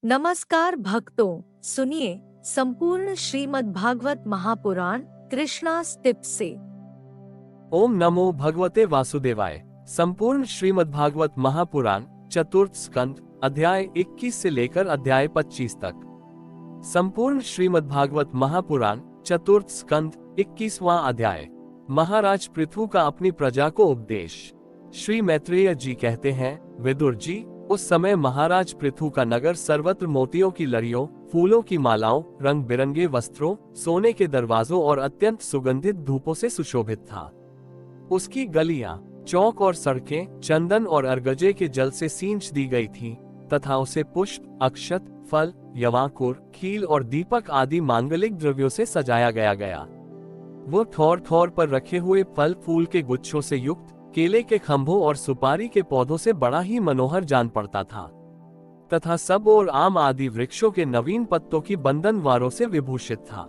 नमस्कार भक्तों, सुनिए संपूर्ण श्रीमद् भागवत महापुराण कृष्णा टिप्स से। ओम नमो भगवते वासुदेवाय। संपूर्ण श्रीमद् भागवत महापुराण चतुर्थ स्कंद अध्याय 21 से लेकर अध्याय 25 तक। संपूर्ण श्रीमद् भागवत महापुराण चतुर्थ स्कंद 21वां अध्याय। महाराज पृथु का अपनी प्रजा को उपदेश। श्री मैत्रेय जी कहते हैं, विदुर जी, उस समय महाराज पृथु का नगर सर्वत्र मोतियों की लड़ियों, फूलों की मालाओं, रंग बिरंगे वस्त्रों, सोने के दरवाजों और अत्यंत सुगंधित धूपों से सुशोभित था। उसकी गलियां, चौक और सड़कें चंदन और अर्गजे के जल से सींच दी गई थीं, तथा उसे पुष्प, अक्षत, फल, यवाकुर, खील और दीपक आदि मांगलिक द्रव्यों से सजाया गया। वो थोर थोर पर रखे हुए फल फूल के गुच्छों से युक्त केले के खंभों और सुपारी के पौधों से बड़ा ही मनोहर जान पड़ता था, तथा सब और आम आदि वृक्षों के नवीन पत्तों की बंधनवारों से विभूषित था।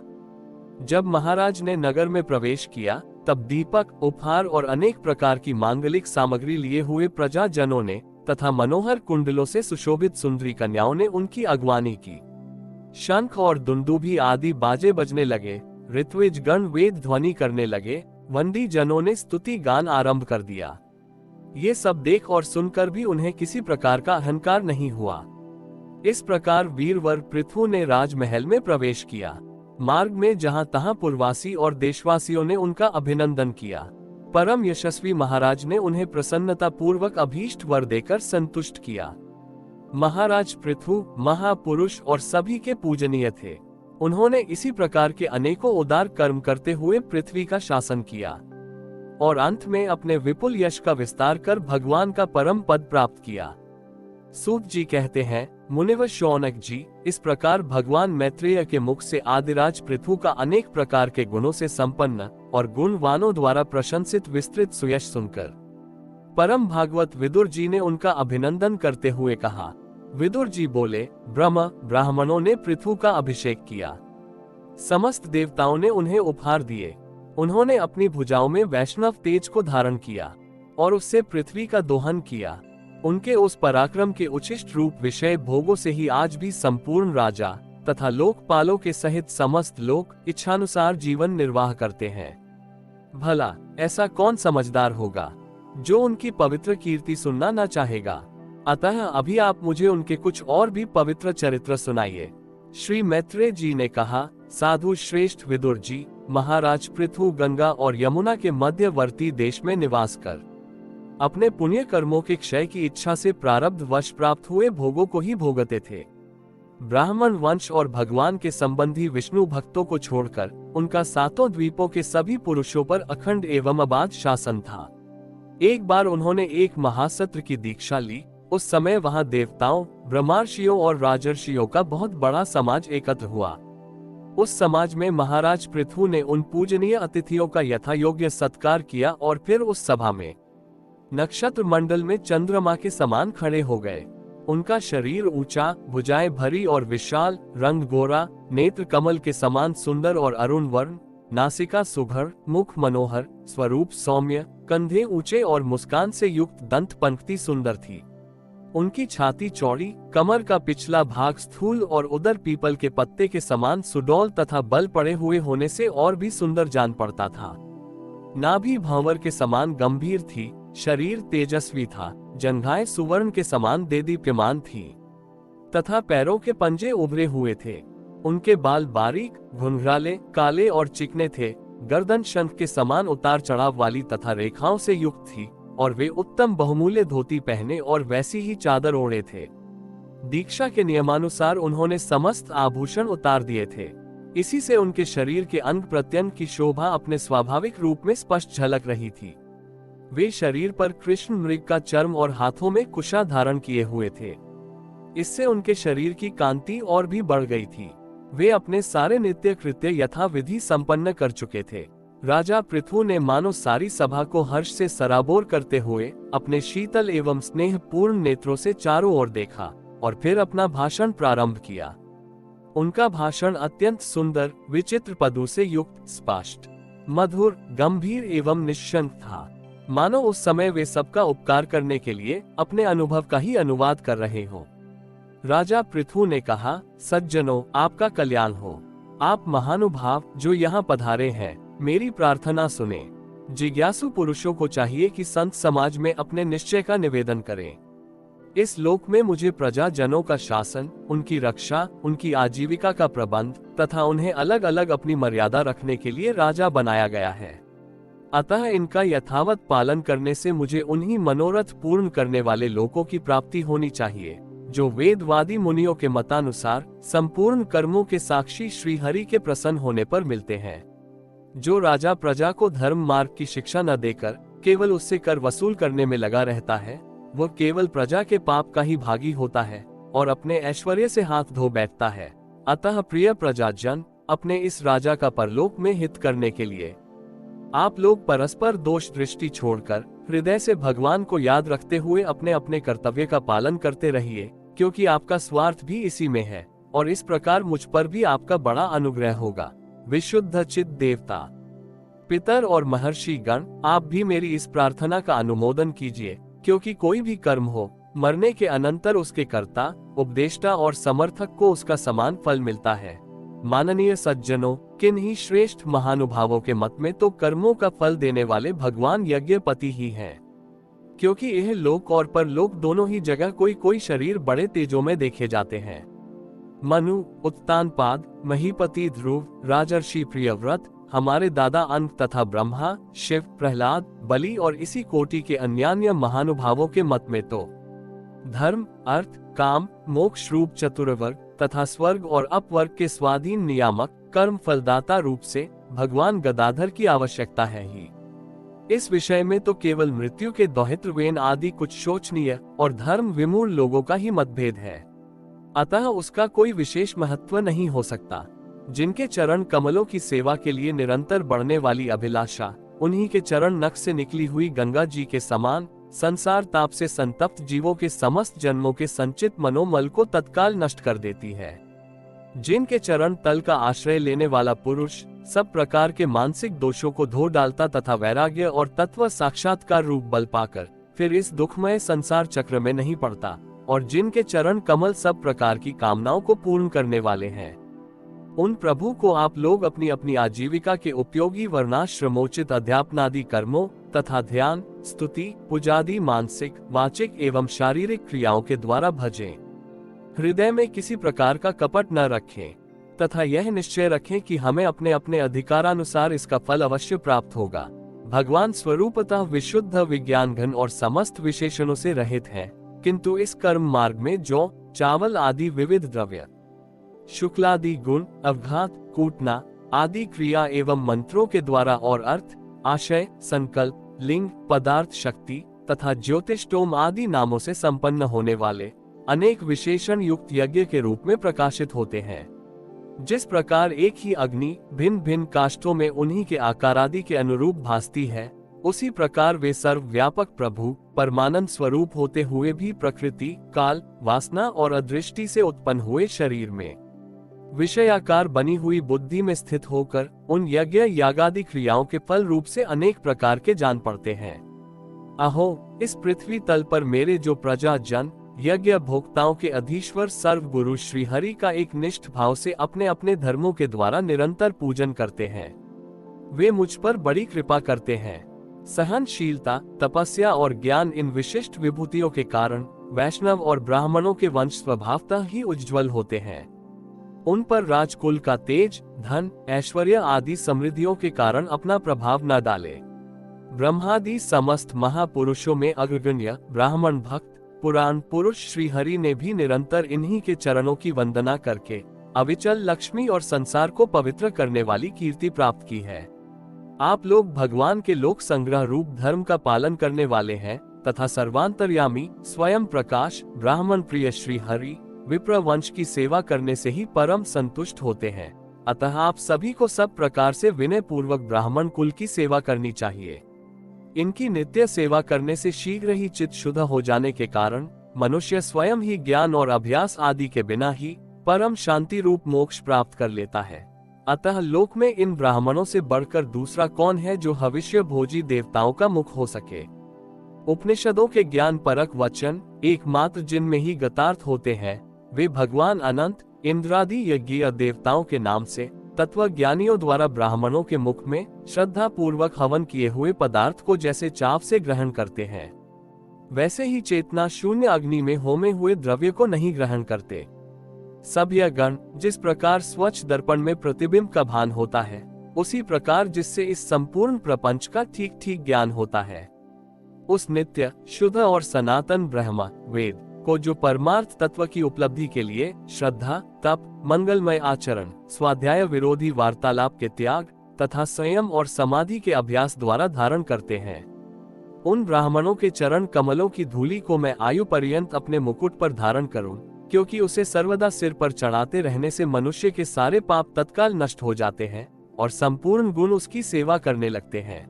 जब महाराज ने नगर में प्रवेश किया, तब दीपक, उपहार और अनेक प्रकार की मांगलिक सामग्री लिए हुए प्रजाजनों ने तथा मनोहर कुंडलों से सुशोभित सुंदरी कन्याओं ने उनकी अगवानी की। शंख और दुंदुभी आदि बाजे बजने लगे, ऋत्विज गण वेद ध्वनि करने लगे, वंदी जनों ने स्तुति गान आरंभ कर दिया। ये सब देख और सुनकर भी उन्हें किसी प्रकार का अहंकार नहीं हुआ। इस प्रकार वीरवर पृथु ने राजमहल में प्रवेश किया। मार्ग में जहां तहां पुरवासी और देशवासियों ने उनका अभिनंदन किया। परम यशस्वी महाराज ने उन्हें प्रसन्नता पूर्वक अभीष्ट वर देकर संतुष्ट किया। महाराज पृथु महापुरुष और सभी के पूजनीय थे। उन्होंने इसी प्रकार के अनेकों उदार कर्म करते हुए पृथ्वी का शासन किया और अंत में अपने विपुल यश का विस्तार कर भगवान का परम पद प्राप्त किया। सूत जी कहते हैं, मुनिवर शौनक जी, इस प्रकार भगवान मैत्रेय के मुख से आदिराज पृथु का अनेक प्रकार के गुणों से संपन्न और गुणवानों द्वारा प्रशंसित विस्तृत सुयश सुनकर परम भागवत विदुर जी ने उनका अभिनंदन करते हुए कहा। विदुर जी बोले, ब्राह्मणों ने पृथु का अभिषेक किया। समस्त देवताओं ने उन्हें उपहार दिए। उन्होंने अपनी भुजाओं में वैष्णव तेज को धारण किया और उससे पृथ्वी का दोहन किया। उनके उस पराक्रम के उचिष्ट रूप विषय भोगों से ही आज भी संपूर्ण राजा तथा लोकपालों के सहित समस्त लोग इच्छानुसार जीवन निर्वाह करते हैं। भला ऐसा कौन समझदार होगा जो उनकी पवित्र कीर्ति सुनना न चाहेगा। अतः अभी आप मुझे उनके कुछ और भी पवित्र चरित्र सुनाइए। श्री मैत्रेय जी ने कहा, साधु श्रेष्ठ विदुर जी, महाराज पृथु गंगा और यमुना के मध्यवर्ती देश में निवास कर अपने पुण्य कर्मों के क्षय की इच्छा से प्रारब्ध वश प्राप्त हुए भोगों को ही भोगते थे। ब्राह्मण वंश और भगवान के संबंधी विष्णु भक्तों को छोड़कर उनका सातों द्वीपों के सभी पुरुषों पर अखंड एवं अबाध शासन था। एक बार उन्होंने एक महासत्र की दीक्षा ली। उस समय वहां देवताओं, ब्रह्मर्षियों और राजर्षियों का बहुत बड़ा समाज एकत्र हुआ। उस समाज में महाराज पृथु ने उन पूजनीय अतिथियों का यथा योग्य सत्कार किया और फिर उस सभा में नक्षत्र मंडल में चंद्रमा के समान खड़े हो गए। उनका शरीर ऊंचा, भुजाएं भरी और विशाल, रंग गोरा, नेत्र कमल के समान सुंदर और अरुण वर्ण, नासिका सुघड़, मुख मनोहर, स्वरूप सौम्य, कंधे ऊंचे और मुस्कान से युक्त दंत पंक्ति सुंदर थी। उनकी छाती चौड़ी, कमर का पिछला भाग स्थूल और उदर पीपल के पत्ते के समान सुडौल तथा बल पड़े हुए होने से और भी सुंदर जान पड़ता था। नाभि भंवर के समान गंभीर थी, शरीर तेजस्वी था, जंघाएं सुवर्ण के समान देदीप्यमान थी तथा पैरों के पंजे उभरे हुए थे। उनके बाल बारीक, घुंघराले, काले और चिकने थे। गर्दन शंख के समान उतार चढ़ाव वाली तथा रेखाओं से युक्त थी और वे उत्तम बहुमूल्य धोती पहने और वैसी ही चादर ओढ़े थे। दीक्षा के नियमानुसार उन्होंने समस्त आभूषण उतार दिए थे। इसी से उनके शरीर के अंग प्रत्यंग की शोभा अपने स्वाभाविक रूप में स्पष्ट झलक रही थी। वे शरीर पर कृष्ण मृग का चर्म और हाथों में कुशा धारण किए हुए थे। इससे उनके शरीर की कांति और भी बढ़ गई थी। वे अपने सारे नित्य कृत्य यथा विधि संपन्न कर चुके थे। राजा पृथु ने मानो सारी सभा को हर्ष से सराबोर करते हुए अपने शीतल एवं स्नेह पूर्ण नेत्रों से चारों ओर देखा और फिर अपना भाषण प्रारंभ किया। उनका भाषण अत्यंत सुंदर, विचित्र पदों से युक्त, स्पष्ट, मधुर, गंभीर एवं निश्चंक था। मानो उस समय वे सबका उपकार करने के लिए अपने अनुभव का ही अनुवाद कर रहे हों। राजा पृथु ने कहा, सज्जनों, आपका कल्याण हो। आप महानुभाव जो यहाँ पधारे हैं, मेरी प्रार्थना सुने। जिज्ञासु पुरुषों को चाहिए कि संत समाज में अपने निश्चय का निवेदन करें। इस लोक में मुझे प्रजाजनों का शासन, उनकी रक्षा, उनकी आजीविका का प्रबंध तथा उन्हें अलग अलग अपनी मर्यादा रखने के लिए राजा बनाया गया है। अतः इनका यथावत पालन करने से मुझे उन्हीं मनोरथ पूर्ण करने वाले लोकों की प्राप्ति होनी चाहिए, जो वेदवादी मुनियों के मतानुसार संपूर्ण कर्मों के साक्षी श्री हरि के प्रसन्न होने पर मिलते हैं। जो राजा प्रजा को धर्म मार्ग की शिक्षा न देकर केवल उससे कर वसूल करने में लगा रहता है, वह केवल प्रजा के पाप का ही भागी होता है और अपने ऐश्वर्य से हाथ धो बैठता है। अतः प्रिय प्रजाजन, अपने इस राजा का परलोक में हित करने के लिए आप लोग परस्पर दोष दृष्टि छोड़कर हृदय से भगवान को याद रखते हुए अपने अपने कर्तव्य का पालन करते रहिए, क्योंकि आपका स्वार्थ भी इसी में है और इस प्रकार मुझ पर भी आपका बड़ा अनुग्रह होगा। विशुद्ध चित्त देवता, पितर और महर्षि गण, आप भी मेरी इस प्रार्थना का अनुमोदन कीजिए, क्योंकि कोई भी कर्म हो, मरने के अनंतर उसके कर्ता, उपदेष्टा और समर्थक को उसका समान फल मिलता है। माननीय सज्जनों, किन्हीं श्रेष्ठ महानुभावों के मत में तो कर्मों का फल देने वाले भगवान यज्ञपति ही हैं, क्योंकि यह लोक और परलोक दोनों ही जगह कोई कोई शरीर बड़े तेजों में देखे जाते हैं। मनु, उत्तानपाद, महीपति ध्रुव, राजर्षि प्रियव्रत, हमारे दादा अंक तथा ब्रह्मा, शिव, प्रहलाद, बलि और इसी कोटि के अन्यान्य महानुभावों के मत में तो धर्म, अर्थ, काम, मोक्ष रूप चतुर्वर्ग तथा स्वर्ग और अपवर्ग के स्वाधीन नियामक कर्म फलदाता रूप से भगवान गदाधर की आवश्यकता है ही। इस विषय में तो केवल मृत्यु के दौहित्रवेन आदि कुछ शोचनीय और धर्म विमूढ़ लोगों का ही मतभेद है, अतः उसका कोई विशेष महत्व नहीं हो सकता। जिनके चरण कमलों की सेवा के लिए निरंतर बढ़ने वाली अभिलाषा, उन्हीं के चरण नख से निकली हुई गंगा जी के समान संसार ताप से संतप्त जीवों के समस्त जन्मों के संचित मनोमल को तत्काल नष्ट कर देती है। जिनके चरण तल का आश्रय लेने वाला पुरुष सब प्रकार के मानसिक दोषों को धो डालता तथा वैराग्य और तत्व साक्षात्कार रूप बल पाकर फिर इस दुखमय संसार चक्र में नहीं पड़ता, और जिनके चरण कमल सब प्रकार की कामनाओं को पूर्ण करने वाले हैं, उन प्रभु को आप लोग अपनी अपनी आजीविका के उपयोगी वर्णाश्रमोचित अध्यापनादि कर्मों तथा ध्यान, स्तुति, पूजादि मानसिक, वाचिक एवं शारीरिक क्रियाओं के द्वारा भजें। हृदय में किसी प्रकार का कपट न रखें तथा यह निश्चय रखें कि हमें अपने अपने अधिकारानुसार इसका फल अवश्य प्राप्त होगा। भगवान स्वरूपतः विशुद्ध विज्ञान घन और समस्त विशेषणों से रहित हैं, किंतु इस कर्म मार्ग में जौ, चावल आदि विविध द्रव्य, शुक्लादि गुण, अवघात, कूटना आदि क्रिया एवं मंत्रों के द्वारा और अर्थ, आशय, संकल्प, लिंग, पदार्थ, शक्ति तथा ज्योतिष्टोम आदि नामों से संपन्न होने वाले अनेक विशेषण युक्त यज्ञ के रूप में प्रकाशित होते हैं। जिस प्रकार एक ही अग्नि भिन्न भिन्न काष्ठों में उन्हीं के आकारादि के अनुरूप भासती है, उसी प्रकार वे सर्वव्यापक प्रभु परमानंद स्वरूप होते हुए भी प्रकृति, काल, वासना और अदृष्टि से उत्पन्न हुए शरीर में विषयाकार बनी हुई बुद्धि में स्थित होकर उन यज्ञ यागादि क्रियाओं के फल रूप से अनेक प्रकार के जान पड़ते हैं। अहो, इस पृथ्वी तल पर मेरे जो प्रजा जन यज्ञ भोक्ताओं के अधीश्वर सर्व गुरु श्री हरि का एक निष्ठ भाव से अपने अपने धर्मों के द्वारा निरंतर पूजन करते हैं, वे मुझ पर बड़ी कृपा करते हैं। सहनशीलता, तपस्या और ज्ञान इन विशिष्ट विभूतियों के कारण वैष्णव और ब्राह्मणों के वंश स्वभावतः ही उज्ज्वल होते हैं। उन पर राजकुल का तेज, धन, ऐश्वर्य आदि समृद्धियों के कारण अपना प्रभाव न डाले। ब्रह्मादि समस्त महापुरुषों में अग्रगण्य ब्राह्मण भक्त पुराण पुरुष श्री हरि ने भी निरंतर इन्हीं के चरणों की वंदना करके अविचल लक्ष्मी और संसार को पवित्र करने वाली कीर्ति प्राप्त की है। आप लोग भगवान के लोक संग्रह रूप धर्म का पालन करने वाले हैं तथा सर्वांतर्यामी स्वयं प्रकाश ब्राह्मण प्रिय श्री हरि विप्र वंश की सेवा करने से ही परम संतुष्ट होते हैं। अतः आप सभी को सब प्रकार से विनय पूर्वक ब्राह्मण कुल की सेवा करनी चाहिए। इनकी नित्य सेवा करने से शीघ्र ही चित्त शुद्ध हो जाने के कारण मनुष्य स्वयं ही ज्ञान और अभ्यास आदि के बिना ही परम शांति रूप मोक्ष प्राप्त कर लेता है। अतः लोक में इन ब्राह्मणों से बढ़कर दूसरा कौन है जो भविष्य भोजी देवताओं का मुख हो सके। उपनिषदों के ज्ञान परक वचन एकमात्र जिनमें ही गतार्थ होते हैं, वे भगवान अनंत, इंद्रादि यज्ञीय देवताओं के नाम से तत्वज्ञानियों द्वारा ब्राह्मणों के मुख में श्रद्धा पूर्वक हवन किए हुए पदार्थ को जैसे चाव से ग्रहण करते हैं, वैसे ही चेतना शून्य अग्नि में होमे हुए द्रव्य को नहीं ग्रहण करते। सब यह गण जिस प्रकार स्वच्छ दर्पण में प्रतिबिंब का भान होता है, उसी प्रकार जिससे इस संपूर्ण प्रपंच का ठीक ठीक ज्ञान होता है, उस नित्य, शुद्ध और सनातन ब्रह्म वेद को जो परमार्थ तत्व की उपलब्धि के लिए श्रद्धा, तप, मंगलमय आचरण, स्वाध्याय विरोधी वार्तालाप के त्याग तथा संयम और समाधि के अभ्यास द्वारा धारण करते हैं, उन ब्राह्मणों के चरण कमलों की धूलि को मैं आयु पर्यंत अपने मुकुट पर धारण करूं, क्योंकि उसे सर्वदा सिर पर चढ़ाते रहने से मनुष्य के सारे पाप तत्काल नष्ट हो जाते हैं और संपूर्ण गुण उसकी सेवा करने लगते हैं।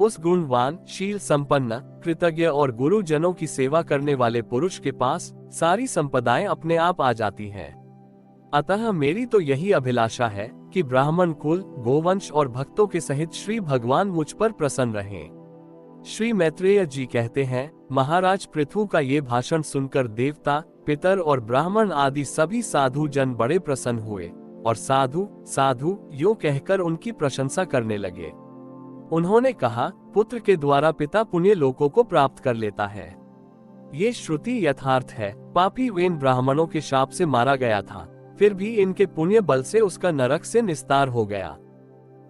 उस गुणवान, शील संपन्न, कृतज्ञ और गुरुजनों की सेवा करने वाले पुरुष के पास सारी संपदाएं अपने आप आ जाती हैं। अतः मेरी तो यही अभिलाषा है कि ब्राह्मण कुल, गोवंश और भक्तों के सहित श्री भगवान मुझ पर प्रसन्न रहें। श्री मैत्रेय जी कहते हैं, महाराज पृथु का ये भाषण सुनकर देवता, पितर और ब्राह्मण आदि सभी साधु जन बड़े प्रसन्न हुए और साधु साधु यो कहकर उनकी प्रशंसा करने लगे। उन्होंने कहा, पुत्र के द्वारा पिता पुण्य लोकों को प्राप्त कर लेता है। ये श्रुति यथार्थ है। पापी वेन ब्राह्मणों के शाप से मारा गया था, फिर भी इनके पुण्य बल से उसका नरक से निस्तार हो गया।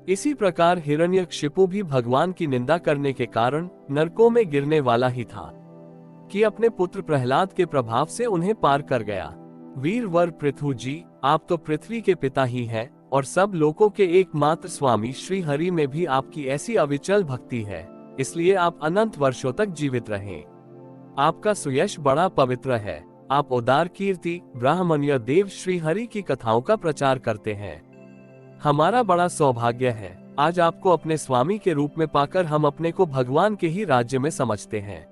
इसी प्रकार हिरण्यकशिपु भी भगवान की निंदा करने के कारण नरकों में गिरने वाला ही था, कि अपने पुत्र प्रहलाद के प्रभाव से उन्हें पार कर गया। वीरवर पृथु जी, आप तो पृथ्वी के पिता ही हैं और सब लोकों के एकमात्र स्वामी श्री हरि में भी आपकी ऐसी अविचल भक्ति है, इसलिए आप अनंत वर्षों तक जीवित रहें। आपका सुयश बड़ा पवित्र है। आप उदार कीर्ति, ब्राह्मणीय देव श्री हरि की कथाओं का प्रचार करते हैं। हमारा बड़ा सौभाग्य है। आज आपको अपने स्वामी के रूप में पाकर हम अपने को भगवान के ही राज्य में समझते हैं।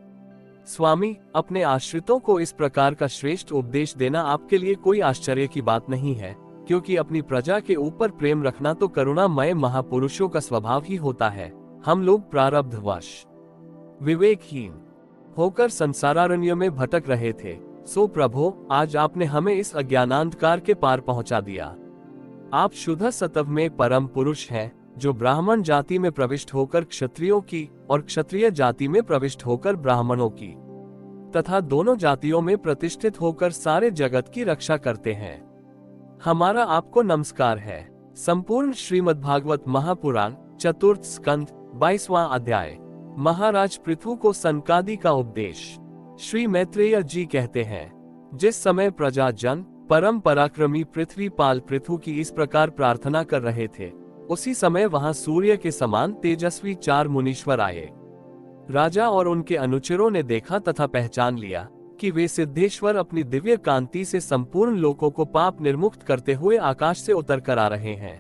स्वामी, अपने आश्रितों को इस प्रकार का श्रेष्ठ उपदेश देना आपके लिए कोई आश्चर्य की बात नहीं है, क्योंकि अपनी प्रजा के ऊपर प्रेम रखना तो करुणामय महापुरुषों का स्वभाव ही होता है। हम लोग प्रारब्धवश विवेकहीन होकर संसारारण्य में भटक रहे थे, सो प्रभो, आज आपने हमें इस अज्ञानांधकार के पार पहुंचा दिया। आप शुद्ध सत्व में परम पुरुष हैं, जो ब्राह्मण जाति में प्रविष्ट होकर क्षत्रियों की और क्षत्रिय जाति में प्रविष्ट होकर ब्राह्मणों की तथा दोनों जातियों में प्रतिष्ठित होकर सारे जगत की रक्षा करते हैं। हमारा आपको नमस्कार है। संपूर्ण श्रीमद्भागवत महापुराण, चतुर्थ स्कंद, 22वां अध्याय। महाराज पृथु को सनकादि का उपदेश। श्री मैत्रेय जी कहते हैं, जिस समय प्रजाजन परम पराक्रमी पृथ्वीपाल पृथु की इस प्रकार प्रार्थना कर रहे थे, उसी समय वहां सूर्य के समान तेजस्वी 4 मुनीश्वर आए। राजा और उनके अनुचरों ने देखा तथा पहचान लिया कि वे सिद्धेश्वर अपनी दिव्य कांति से संपूर्ण लोकों को पाप निर्मुक्त करते हुए आकाश से उतर कर आ रहे हैं।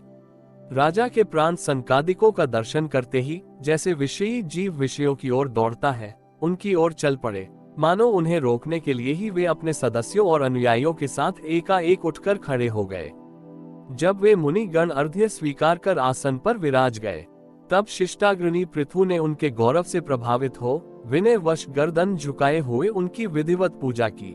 राजा के प्राण सनकादिकों का दर्शन करते ही जैसे विषयी जीव विषयों की ओर दौड़ता है, उनकी ओर चल पड़े, मानो उन्हें रोकने के लिए ही वे अपने सदस्यों और अनुयायियों के साथ एकाएक उठकर खड़े हो गए। जब वे मुनि गण अर्घ्य स्वीकार कर आसन पर विराज गए, तब शिष्टाग्रणी पृथु ने उनके गौरव से प्रभावित हो विनयवश गर्दन झुकाए हुए उनकी विधिवत पूजा की।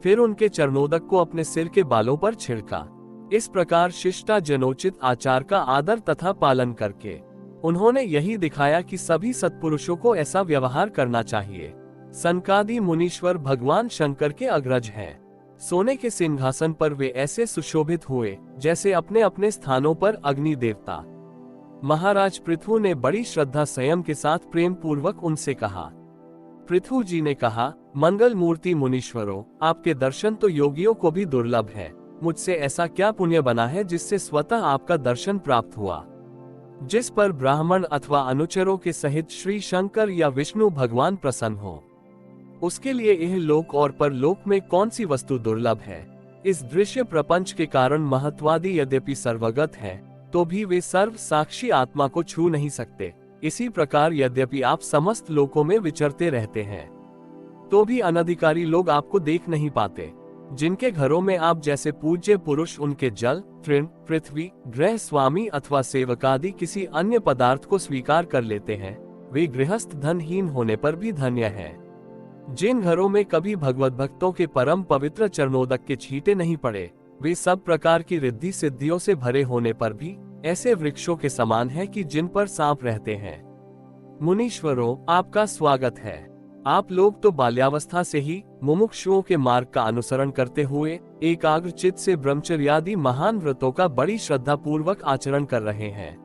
फिर उनके चरणोदक को अपने सिर के बालों पर छिड़का। इस प्रकार शिष्टाजनोचित आचार का आदर तथा पालन करके उन्होंने यही दिखाया कि सभी सत्पुरुषों को ऐसा व्यवहार करना चाहिए। सनकादि मुनीश्वर भगवान शंकर के अग्रज हैं। सोने के सिंहासन पर वे ऐसे सुशोभित हुए जैसे अपने अपने स्थानों पर अग्नि देवता। महाराज पृथु ने बड़ी श्रद्धा संयम के साथ प्रेम पूर्वक उनसे कहा। पृथु जी ने कहा, मंगल मूर्ति मुनीश्वरों, आपके दर्शन तो योगियों को भी दुर्लभ है। मुझसे ऐसा क्या पुण्य बना है जिससे स्वतः आपका दर्शन प्राप्त हुआ? जिस पर ब्राह्मण अथवा अनुचरों के सहित श्री शंकर या विष्णु भगवान प्रसन्न हो, उसके लिए यह लोक और परलोक में कौन सी वस्तु दुर्लभ है? इस दृश्य प्रपंच के कारण महत्वादि यद्यपि सर्वगत है, तो भी वे सर्व साक्षी आत्मा को छू नहीं सकते। इसी प्रकार यद्यपि आप समस्त लोकों में विचरते रहते हैं, तो भी अनधिकारी लोग आपको देख नहीं पाते। जिनके घरों में आप जैसे पूज्य पुरुष उनके जल, तृण, पृथ्वी, गृह स्वामी अथवा सेवकादि किसी अन्य पदार्थ को स्वीकार कर लेते हैं, वे गृहस्थ धनहीन होने पर भी धन्य हैं। जिन घरों में कभी भगवत भक्तों के परम पवित्र चरणोदक के छींटे नहीं पड़े, वे सब प्रकार की रिद्धि सिद्धियों से भरे होने पर भी ऐसे वृक्षों के समान हैं कि जिन पर सांप रहते हैं। मुनीश्वरों, आपका स्वागत है। आप लोग तो बाल्यावस्था से ही मुमुक्षुओं के मार्ग का अनुसरण करते हुए एकाग्र चित्त से ब्रह्मचर्यादि महान व्रतों का बड़ी श्रद्धा पूर्वक आचरण कर रहे हैं।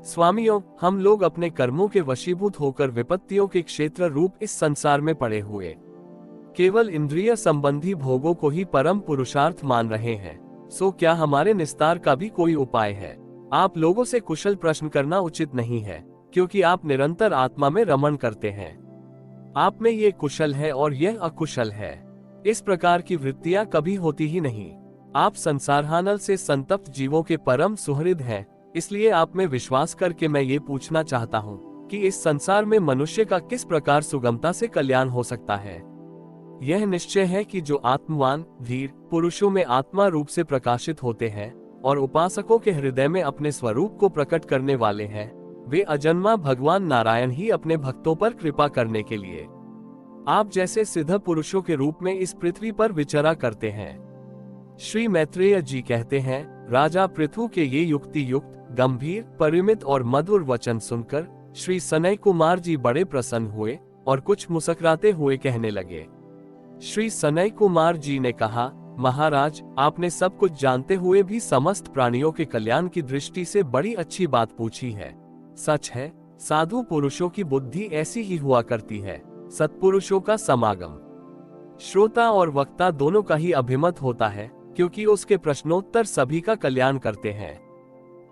स्वामियों, हम लोग अपने कर्मों के वशीभूत होकर विपत्तियों के क्षेत्र रूप इस संसार में पड़े हुए केवल इंद्रिय संबंधी भोगों को ही परम पुरुषार्थ मान रहे हैं। सो क्या हमारे निस्तार का भी कोई उपाय है? आप लोगों से कुशल प्रश्न करना उचित नहीं है, क्योंकि आप निरंतर आत्मा में रमण करते हैं। आप में ये कुशल है और यह अकुशल है। इस प्रकार की वृत्तियां कभी होती ही नहीं। आप संसारहानल से संतप्त जीवों के परम सुहृद हैं। इसलिए आप में विश्वास करके मैं ये पूछना चाहता हूँ कि इस संसार में मनुष्य का किस प्रकार सुगमता से कल्याण हो सकता है। यह निश्चय है कि जो आत्मवान धीर पुरुषों में आत्मा रूप से प्रकाशित होते हैं और उपासकों के हृदय में अपने स्वरूप को प्रकट करने वाले हैं, वे अजन्मा भगवान नारायण ही अपने भक्तों पर कृपा करने के लिए आप जैसे सिद्ध पुरुषों के रूप में इस पृथ्वी पर विचरा करते हैं। श्री मैत्रेय जी कहते हैं, राजा पृथु के ये युक्ति युक्त गंभीर परिमित और मधुर वचन सुनकर श्री सनय कुमार जी बड़े प्रसन्न हुए और कुछ मुस्कुराते हुए कहने लगे। श्री सनय कुमार जी ने कहा, महाराज, आपने सब कुछ जानते हुए भी समस्त प्राणियों के कल्याण की दृष्टि से बड़ी अच्छी बात पूछी है। सच है, साधु पुरुषों की बुद्धि ऐसी ही हुआ करती है। सत्पुरुषों का समागम श्रोता और वक्ता दोनों का ही अभिमत होता है, क्योंकि उसके प्रश्नोत्तर सभी का कल्याण करते हैं।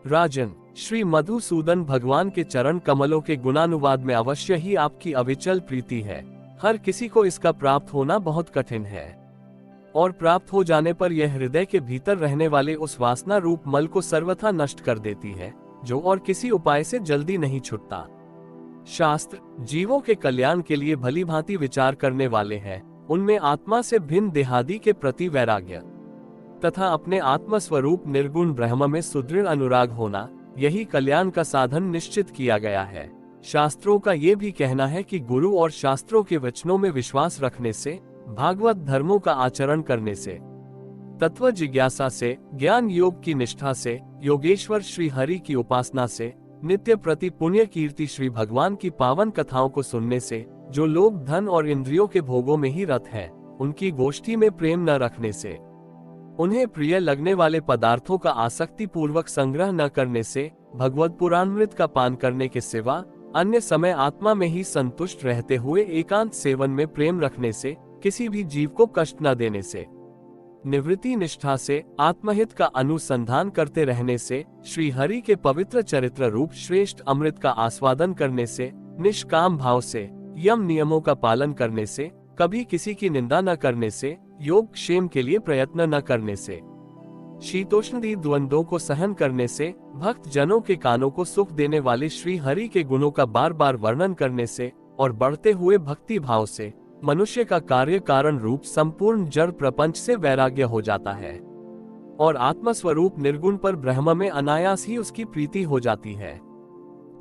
राजन, श्री मधुसूदन भगवान के चरण कमलों के गुणानुवाद में अवश्य ही आपकी अविचल प्रीति है। हर किसी को इसका प्राप्त होना बहुत कठिन है, और प्राप्त हो जाने पर यह हृदय के भीतर रहने वाले उस वासना रूप मल को सर्वथा नष्ट कर देती है, जो और किसी उपाय से जल्दी नहीं छूटता। शास्त्र जीवों के कल्याण के लिए भली भांति विचार करने वाले हैं। उनमें आत्मा से भिन्न देहादि के प्रति वैराग्य तथा अपने आत्म स्वरूप निर्गुण ब्रह्म में सुदृढ़ अनुराग होना, यही कल्याण का साधन निश्चित किया गया है। शास्त्रों का ये भी कहना है कि गुरु और शास्त्रों के वचनों में विश्वास रखने से, भागवत धर्मों का आचरण करने से, तत्व जिज्ञासा से, ज्ञान योग की निष्ठा से, योगेश्वर श्री हरि की उपासना से, नित्य प्रति पुण्य कीर्ति श्री भगवान की पावन कथाओं को सुनने से, जो लोग धन और इंद्रियों के भोगों में ही रत हैं, उनकी गोष्ठी में प्रेम न रखने से, उन्हें प्रिय लगने वाले पदार्थों का आसक्ति पूर्वक संग्रह न करने से, भगवत पुराणामृत का पान करने के सिवा अन्य समय आत्मा में ही संतुष्ट रहते हुए एकांत सेवन में प्रेम रखने से, किसी भी जीव को कष्ट न देने से, निवृत्ति निष्ठा से, आत्महित का अनुसंधान करते रहने से, श्री हरि के पवित्र चरित्र रूप श्रेष्ठ अमृत का आस्वादन करने से, निष्काम भाव से, यम नियमों का पालन करने से, कभी किसी की निंदा न करने से, योग क्षेम के लिए प्रयत्न न करने से, शीतोष्णी द्वंद्वों को सहन करने से, भक्त जनों के कानों को सुख देने वाले श्री हरि के गुणों का बार बार वर्णन करने से और बढ़ते हुए भक्ति भाव से मनुष्य का कार्य कारण रूप संपूर्ण जड़ प्रपंच से वैराग्य हो जाता है और आत्मस्वरूप निर्गुण पर ब्रह्म में अनायास ही उसकी प्रीति हो जाती है।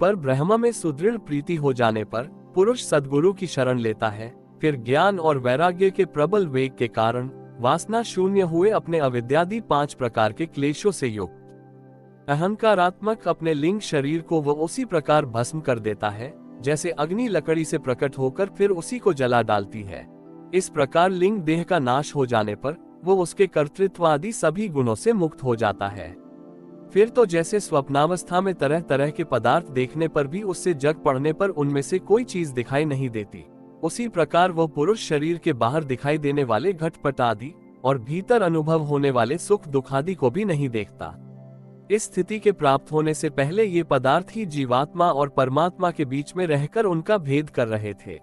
पर ब्रह्म में सुदृढ़ प्रीति हो जाने पर पुरुष सद्गुरु की शरण लेता है। फिर ज्ञान और वैराग्य के प्रबल वेग के कारण वासना शून्य हुए अपने अविद्यादि 5 प्रकार के क्लेशों से युक्त अहंकारात्मक अपने लिंग शरीर को वह उसी प्रकार भस्म कर देता है जैसे अग्नि लकड़ी से प्रकट होकर फिर उसी को जला डालती है। इस प्रकार लिंग देह का नाश हो जाने पर वो उसके कर्तृत्व आदि सभी गुणों से मुक्त हो जाता है। फिर तो जैसे स्वप्नावस्था में तरह तरह के पदार्थ देखने पर भी उससे जग पड़ने पर उनमें से कोई चीज दिखाई नहीं देती, उसी प्रकार वह पुरुष शरीर के बाहर दिखाई देने वाले घटपट आदि और भीतर अनुभव होने वाले सुख दुख आदि को भी नहीं देखता। इस स्थिति के प्राप्त होने से पहले ये पदार्थ ही जीवात्मा और परमात्मा के बीच में रहकर उनका भेद कर रहे थे।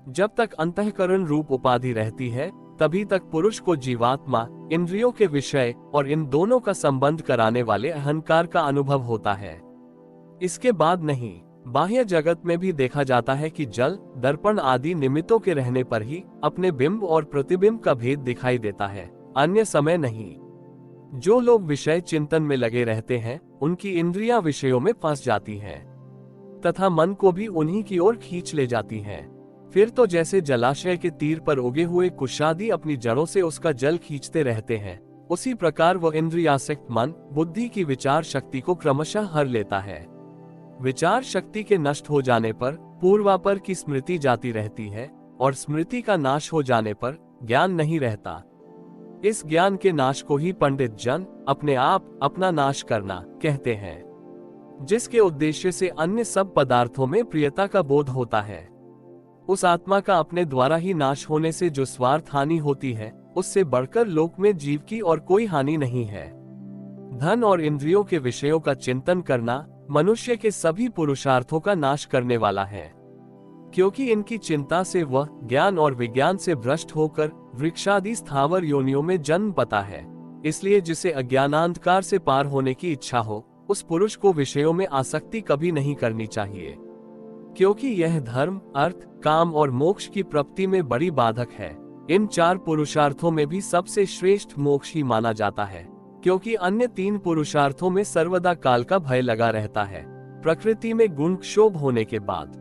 जब तक अंतःकरण रूप उपाधि रहती है तभी तक पुरुष को जीवात्मा, इंद्रियों के विषय और इन दोनों का संबंध कराने वाले अहंकार का अनुभव होता है। इसके बाद नहीं। बाह्य जगत में भी देखा जाता है कि जल, दर्पण आदि निमित्तों के रहने पर ही अपने बिंब और प्रतिबिंब का भेद दिखाई देता है, अन्य समय नहीं। जो लोग विषय चिंतन में लगे रहते हैं उनकी इंद्रियां विषयों में फंस जाती हैं तथा मन को भी उन्हीं की ओर खींच ले जाती हैं। फिर तो जैसे जलाशय के तीर पर उगे हुए कुशादी अपनी जड़ों से उसका जल खींचते रहते हैं, उसी प्रकार वह इंद्रियासक्त मन बुद्धि की विचार शक्ति को क्रमशः हर लेता है। विचार शक्ति के नष्ट हो जाने पर पूर्वापर की स्मृति जाती रहती है, और स्मृति का नाश हो जाने पर ज्ञान नहीं रहता। इस ज्ञान के नाश को ही पंडित जन अपने आप अपना नाश करना कहते हैं, जिसके उद्देश्य से अन्य सब पदार्थों में प्रियता का बोध होता है। उस आत्मा का अपने द्वारा ही नाश होने से जो स्वार्थ हानि होती है, उससे बढ़कर लोक में जीव की और कोई हानि नहीं है। धन और इंद्रियों के विषयों का चिंतन करना मनुष्य के सभी पुरुषार्थों का नाश करने वाला है, क्योंकि इनकी चिंता से वह ज्ञान और विज्ञान से भ्रष्ट होकर वृक्षादि स्थावर योनियों में जन्म पाता है। इसलिए जिसे अज्ञानांधकार से पार होने की इच्छा हो, उस पुरुष को विषयों में आसक्ति कभी नहीं करनी चाहिए, क्योंकि यह धर्म, अर्थ, काम और मोक्ष की प्राप्ति में बड़ी बाधक है। इन 4 पुरुषार्थों में भी सबसे श्रेष्ठ मोक्ष ही माना जाता है, क्योंकि अन्य 3 पुरुषार्थों में सर्वदा काल का भय लगा रहता है। प्रकृति में गुण क्षोभ होने के बाद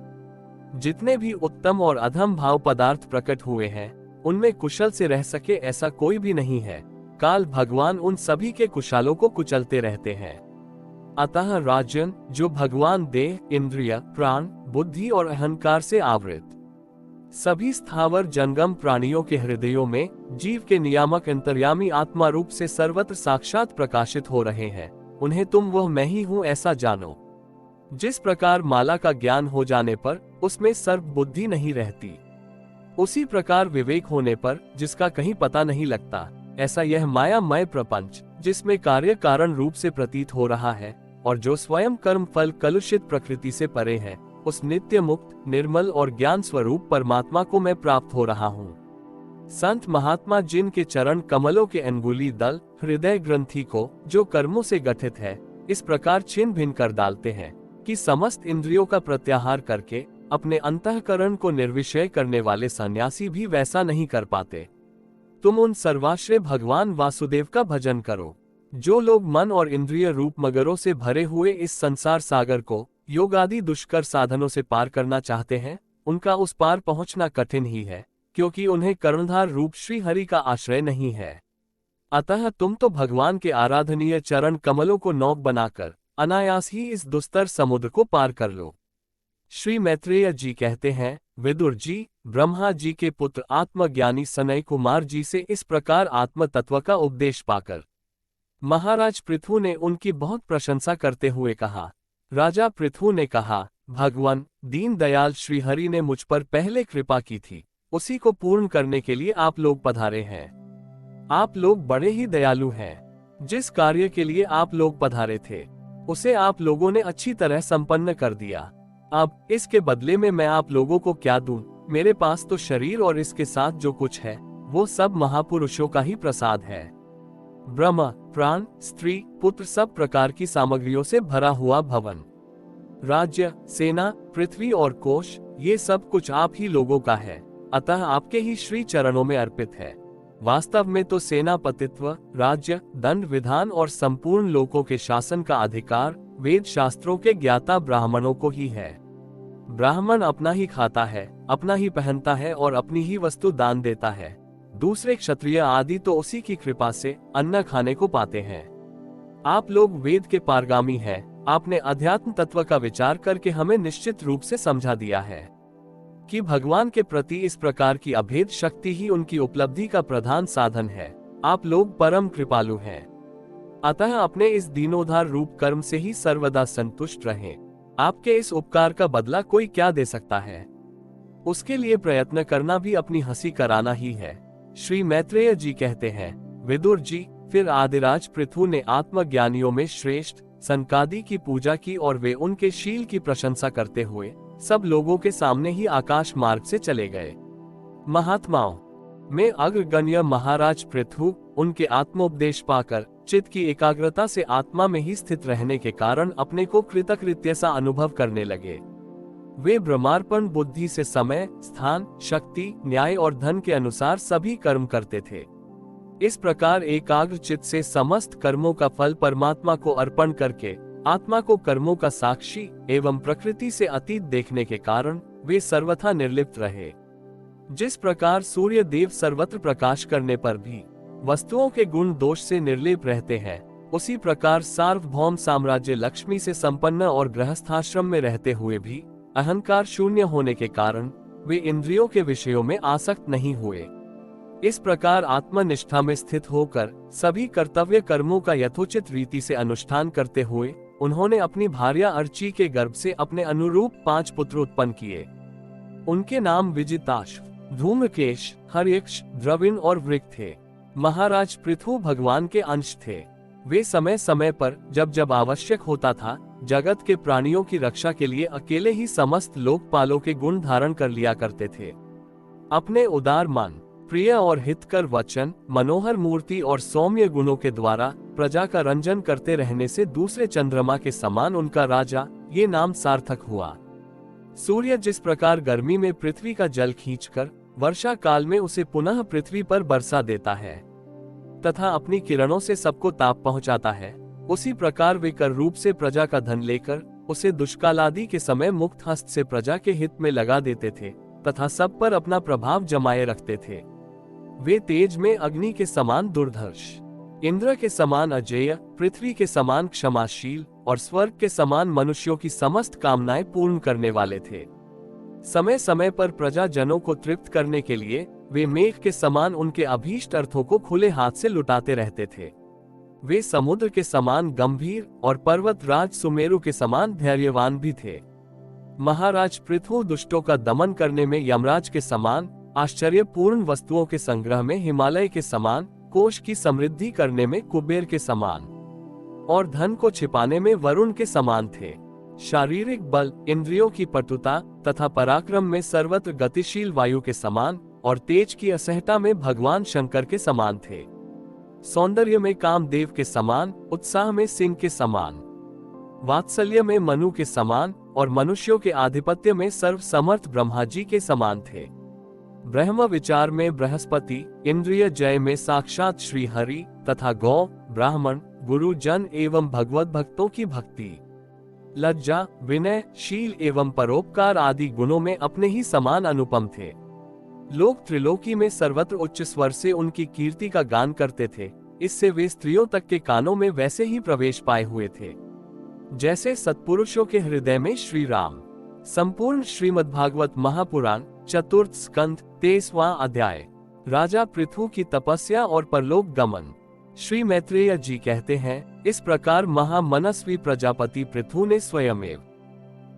जितने भी उत्तम और अधम भाव पदार्थ प्रकट हुए हैं, उनमें कुशल से रह सके ऐसा कोई भी नहीं है। काल भगवान उन सभी के कुशालों को कुचलते रहते हैं। अतः राजन, जो भगवान देह, इंद्रिय, प्राण, बुद्धि और अहंकार से आवृत सभी स्थावर जंगम प्राणियों के हृदयों में जीव के नियामक अंतर्यामी आत्मा रूप से सर्वत्र साक्षात प्रकाशित हो रहे हैं, उन्हें तुम वह मैं ही हूं ऐसा जानो। जिस प्रकार माला का ज्ञान हो जाने पर उसमें सर्व बुद्धि नहीं रहती, उसी प्रकार विवेक होने पर जिसका कहीं पता नहीं लगता, ऐसा यह मायामय प्रपंच जिसमें कार्य कारण रूप से प्रतीत हो रहा है और जो स्वयं कर्म फल कलुषित प्रकृति से परे है, उस नित्य मुक्त, निर्मल और ज्ञान स्वरूप परमात्मा को मैं प्राप्त हो रहा हूँ। संत महात्मा जिनके चरण कमलों के अंगुली दल हृदय ग्रंथि को जो कर्मों से गठित है, इस प्रकार छिन्न भिन्न कर डालते हैं कि समस्त इंद्रियों का प्रत्याहार करके अपने अंतःकरण को निर्विषय करने वाले सन्यासी भी वैसा नहीं कर पाते। तुम उन सर्वाश्रय भगवान वासुदेव का भजन करो। जो लोग मन और इंद्रिय रूप मगरों से भरे हुए इस संसार सागर को योग आदि दुष्कर साधनों से पार करना चाहते हैं, उनका उस पार पहुंचना कठिन ही है, क्योंकि उन्हें कर्णधार रूप श्री हरि का आश्रय नहीं है। अतः तुम तो भगवान के आराधनीय चरण कमलों को नौक बनाकर अनायास ही इस दुस्तर समुद्र को पार कर लो। श्री मैत्रेय जी कहते हैं, विदुर जी ब्रह्मा जी के पुत्र आत्मज्ञानी सनय कुमार जी से इस प्रकार आत्म तत्व का उपदेश पाकर महाराज पृथु ने उनकी बहुत प्रशंसा करते हुए कहा। राजा पृथु ने कहा, भगवान दीन दयाल श्रीहरि ने मुझ पर पहले कृपा की थी, उसी को पूर्ण करने के लिए आप लोग पधारे हैं। आप लोग बड़े ही दयालु हैं। जिस कार्य के लिए आप लोग पधारे थे, उसे आप लोगों ने अच्छी तरह संपन्न कर दिया। अब इसके बदले में मैं आप लोगों को क्या दूं? मेरे पास तो शरीर और इसके साथ जो कुछ है, वो सब महापुरुषों का ही प्रसाद है। ब्रह्म, प्राण, स्त्री, पुत्र, सब प्रकार की सामग्रियों से भरा हुआ भवन, राज्य, सेना, पृथ्वी और कोश, ये सब कुछ आप ही लोगों का है, अतः आपके ही श्री चरणों में अर्पित है। वास्तव में तो सेनापतित्व, राज्य, दंड विधान और संपूर्ण लोकों के शासन का अधिकार वेद शास्त्रों के ज्ञाता ब्राह्मणों को ही है। ब्राह्मण अपना ही खाता है, अपना ही पहनता है और अपनी ही वस्तु दान देता है। दूसरे क्षत्रिय आदि तो उसी की कृपा से अन्न खाने को पाते हैं। आप लोग वेद के पारगामी हैं। आपने अध्यात्म तत्व का विचार करके हमें निश्चित रूप से समझा दिया है कि भगवान के प्रति इस प्रकार की अभेद शक्ति ही उनकी उपलब्धि का प्रधान साधन है। आप लोग परम कृपालु हैं, अतः अपने इस दीनोद्धार रूप कर्म से ही सर्वदा संतुष्ट रहें। आपके इस उपकार का बदला कोई क्या दे सकता है? उसके लिए प्रयत्न करना भी अपनी हंसी कराना ही है। श्री मैत्रेय जी कहते हैं, विदुर जी, फिर आदिराज पृथु ने आत्मज्ञानियों में श्रेष्ठ सनकादि की पूजा की और वे उनके शील की प्रशंसा करते हुए सब लोगों के सामने ही आकाश मार्ग से चले गए। महात्माओं में अग्रगण्य महाराज पृथु उनके आत्मोपदेश पाकर चित्त की एकाग्रता से आत्मा में ही स्थित रहने के कारण अपने को कृतकृत्य सा अनुभव करने लगे। वे ब्रह्मार्पण बुद्धि से समय, स्थान, शक्ति, न्याय और धन के अनुसार सभी कर्म करते थे। इस प्रकार एकाग्र चित्त से समस्त कर्मों का फल परमात्मा को अर्पण करके आत्मा को कर्मों का साक्षी एवं प्रकृति से अतीत देखने के कारण वे सर्वथा निर्लिप्त रहे। जिस प्रकार सूर्य देव सर्वत्र प्रकाश करने पर भी वस्तुओं के गुण दोष से निर्लेप रहते हैं, उसी प्रकार सार्वभौम साम्राज्य लक्ष्मी से संपन्न और गृहस्थाश्रम में रहते हुए भी अहंकार शून्य होने के कारण वे इंद्रियों के विषयों में आसक्त नहीं हुए। इस प्रकार आत्मनिष्ठा में स्थित होकर सभी कर्तव्य कर्मों का यथोचित रीति से अनुष्ठान करते हुए उन्होंने अपनी भार्या अर्ची के गर्भ से अपने अनुरूप 5 पुत्र उत्पन्न किए। उनके नाम विजिताश्व, धूम्रकेश, हर्यक्ष, द्रविण और वृक थे। महाराज पृथु भगवान के अंश थे। वे समय समय पर जब जब आवश्यक होता था जगत के प्राणियों की रक्षा के लिए अकेले ही समस्त लोकपालों के गुण धारण कर लिया करते थे। अपने उदार मन, प्रिय और हितकर वचन, मनोहर मूर्ति और सौम्य गुणों के द्वारा प्रजा का रंजन करते रहने से दूसरे चंद्रमा के समान उनका राजा ये नाम सार्थक हुआ। सूर्य जिस प्रकार गर्मी में पृथ्वी का जल खींचकर वर्षा काल में उसे पुनः पृथ्वी पर बरसा देता है तथा अपनी किरणों से सबको ताप पहुंचाता है, उसी प्रकार वे कर रूप से प्रजा का धन लेकर उसे दुष्कालादि के समय मुक्त हस्त से प्रजा के हित में लगा देते थे तथा सब पर अपना प्रभाव जमाए रखते थे। वे तेज में अग्नि के समान दुर्धर्ष, इंद्र के समान अजेय, पृथ्वी के समान क्षमाशील और स्वर्ग के समान मनुष्यों की समस्त कामनाएं पूर्ण करने वाले थे। समय समय पर प्रजा जनों को तृप्त करने के लिए वे मेघ के समान उनके अभीष्ट अर्थों को खुले हाथ से लुटाते रहते थे। वे समुद्र के समान गंभीर और पर्वत राज सुमेरु के समान धैर्यवान भी थे। महाराज पृथु दुष्टों का दमन करने में यमराज के समान, आश्चर्यपूर्ण वस्तुओं के संग्रह में हिमालय के समान, कोष की समृद्धि करने में कुबेर के समान और धन को छिपाने में वरुण के समान थे। शारीरिक बल, इंद्रियों की पटुता तथा पराक्रम में सर्वत्र गतिशील वायु के समान और तेज की असहता में भगवान शंकर के समान थे। सौंदर्य में कामदेव के समान, उत्साह में सिंह के समान, वात्सल्य में मनु के समान और मनुष्यों के आधिपत्य में सर्वसमर्थ ब्रह्मा जी के समान थे। ब्रह्म विचार में बृहस्पति, इंद्रिय जय में साक्षात श्री हरि तथा गौ, ब्राह्मण, गुरु जन एवं भगवत भक्तों की भक्ति, लज्जा, विनय, शील एवं परोपकार आदि गुणों में अपने ही समान अनुपम थे। लोग त्रिलोकी में सर्वत्र उच्च स्वर से उनकी कीर्ति का गान करते थे। इससे वे स्त्रियों तक के कानों में वैसे ही प्रवेश पाए हुए थे जैसे सत्पुरुषों के हृदय में श्री राम। संपूर्ण श्रीमद्भागवत महापुराण, चतुर्थ स्कंध, 23वां अध्याय। राजा पृथु की तपस्या और परलोक गमन। श्री मैत्रेय जी कहते हैं, इस प्रकार महामनस्वी प्रजापति पृथु ने स्वयमेव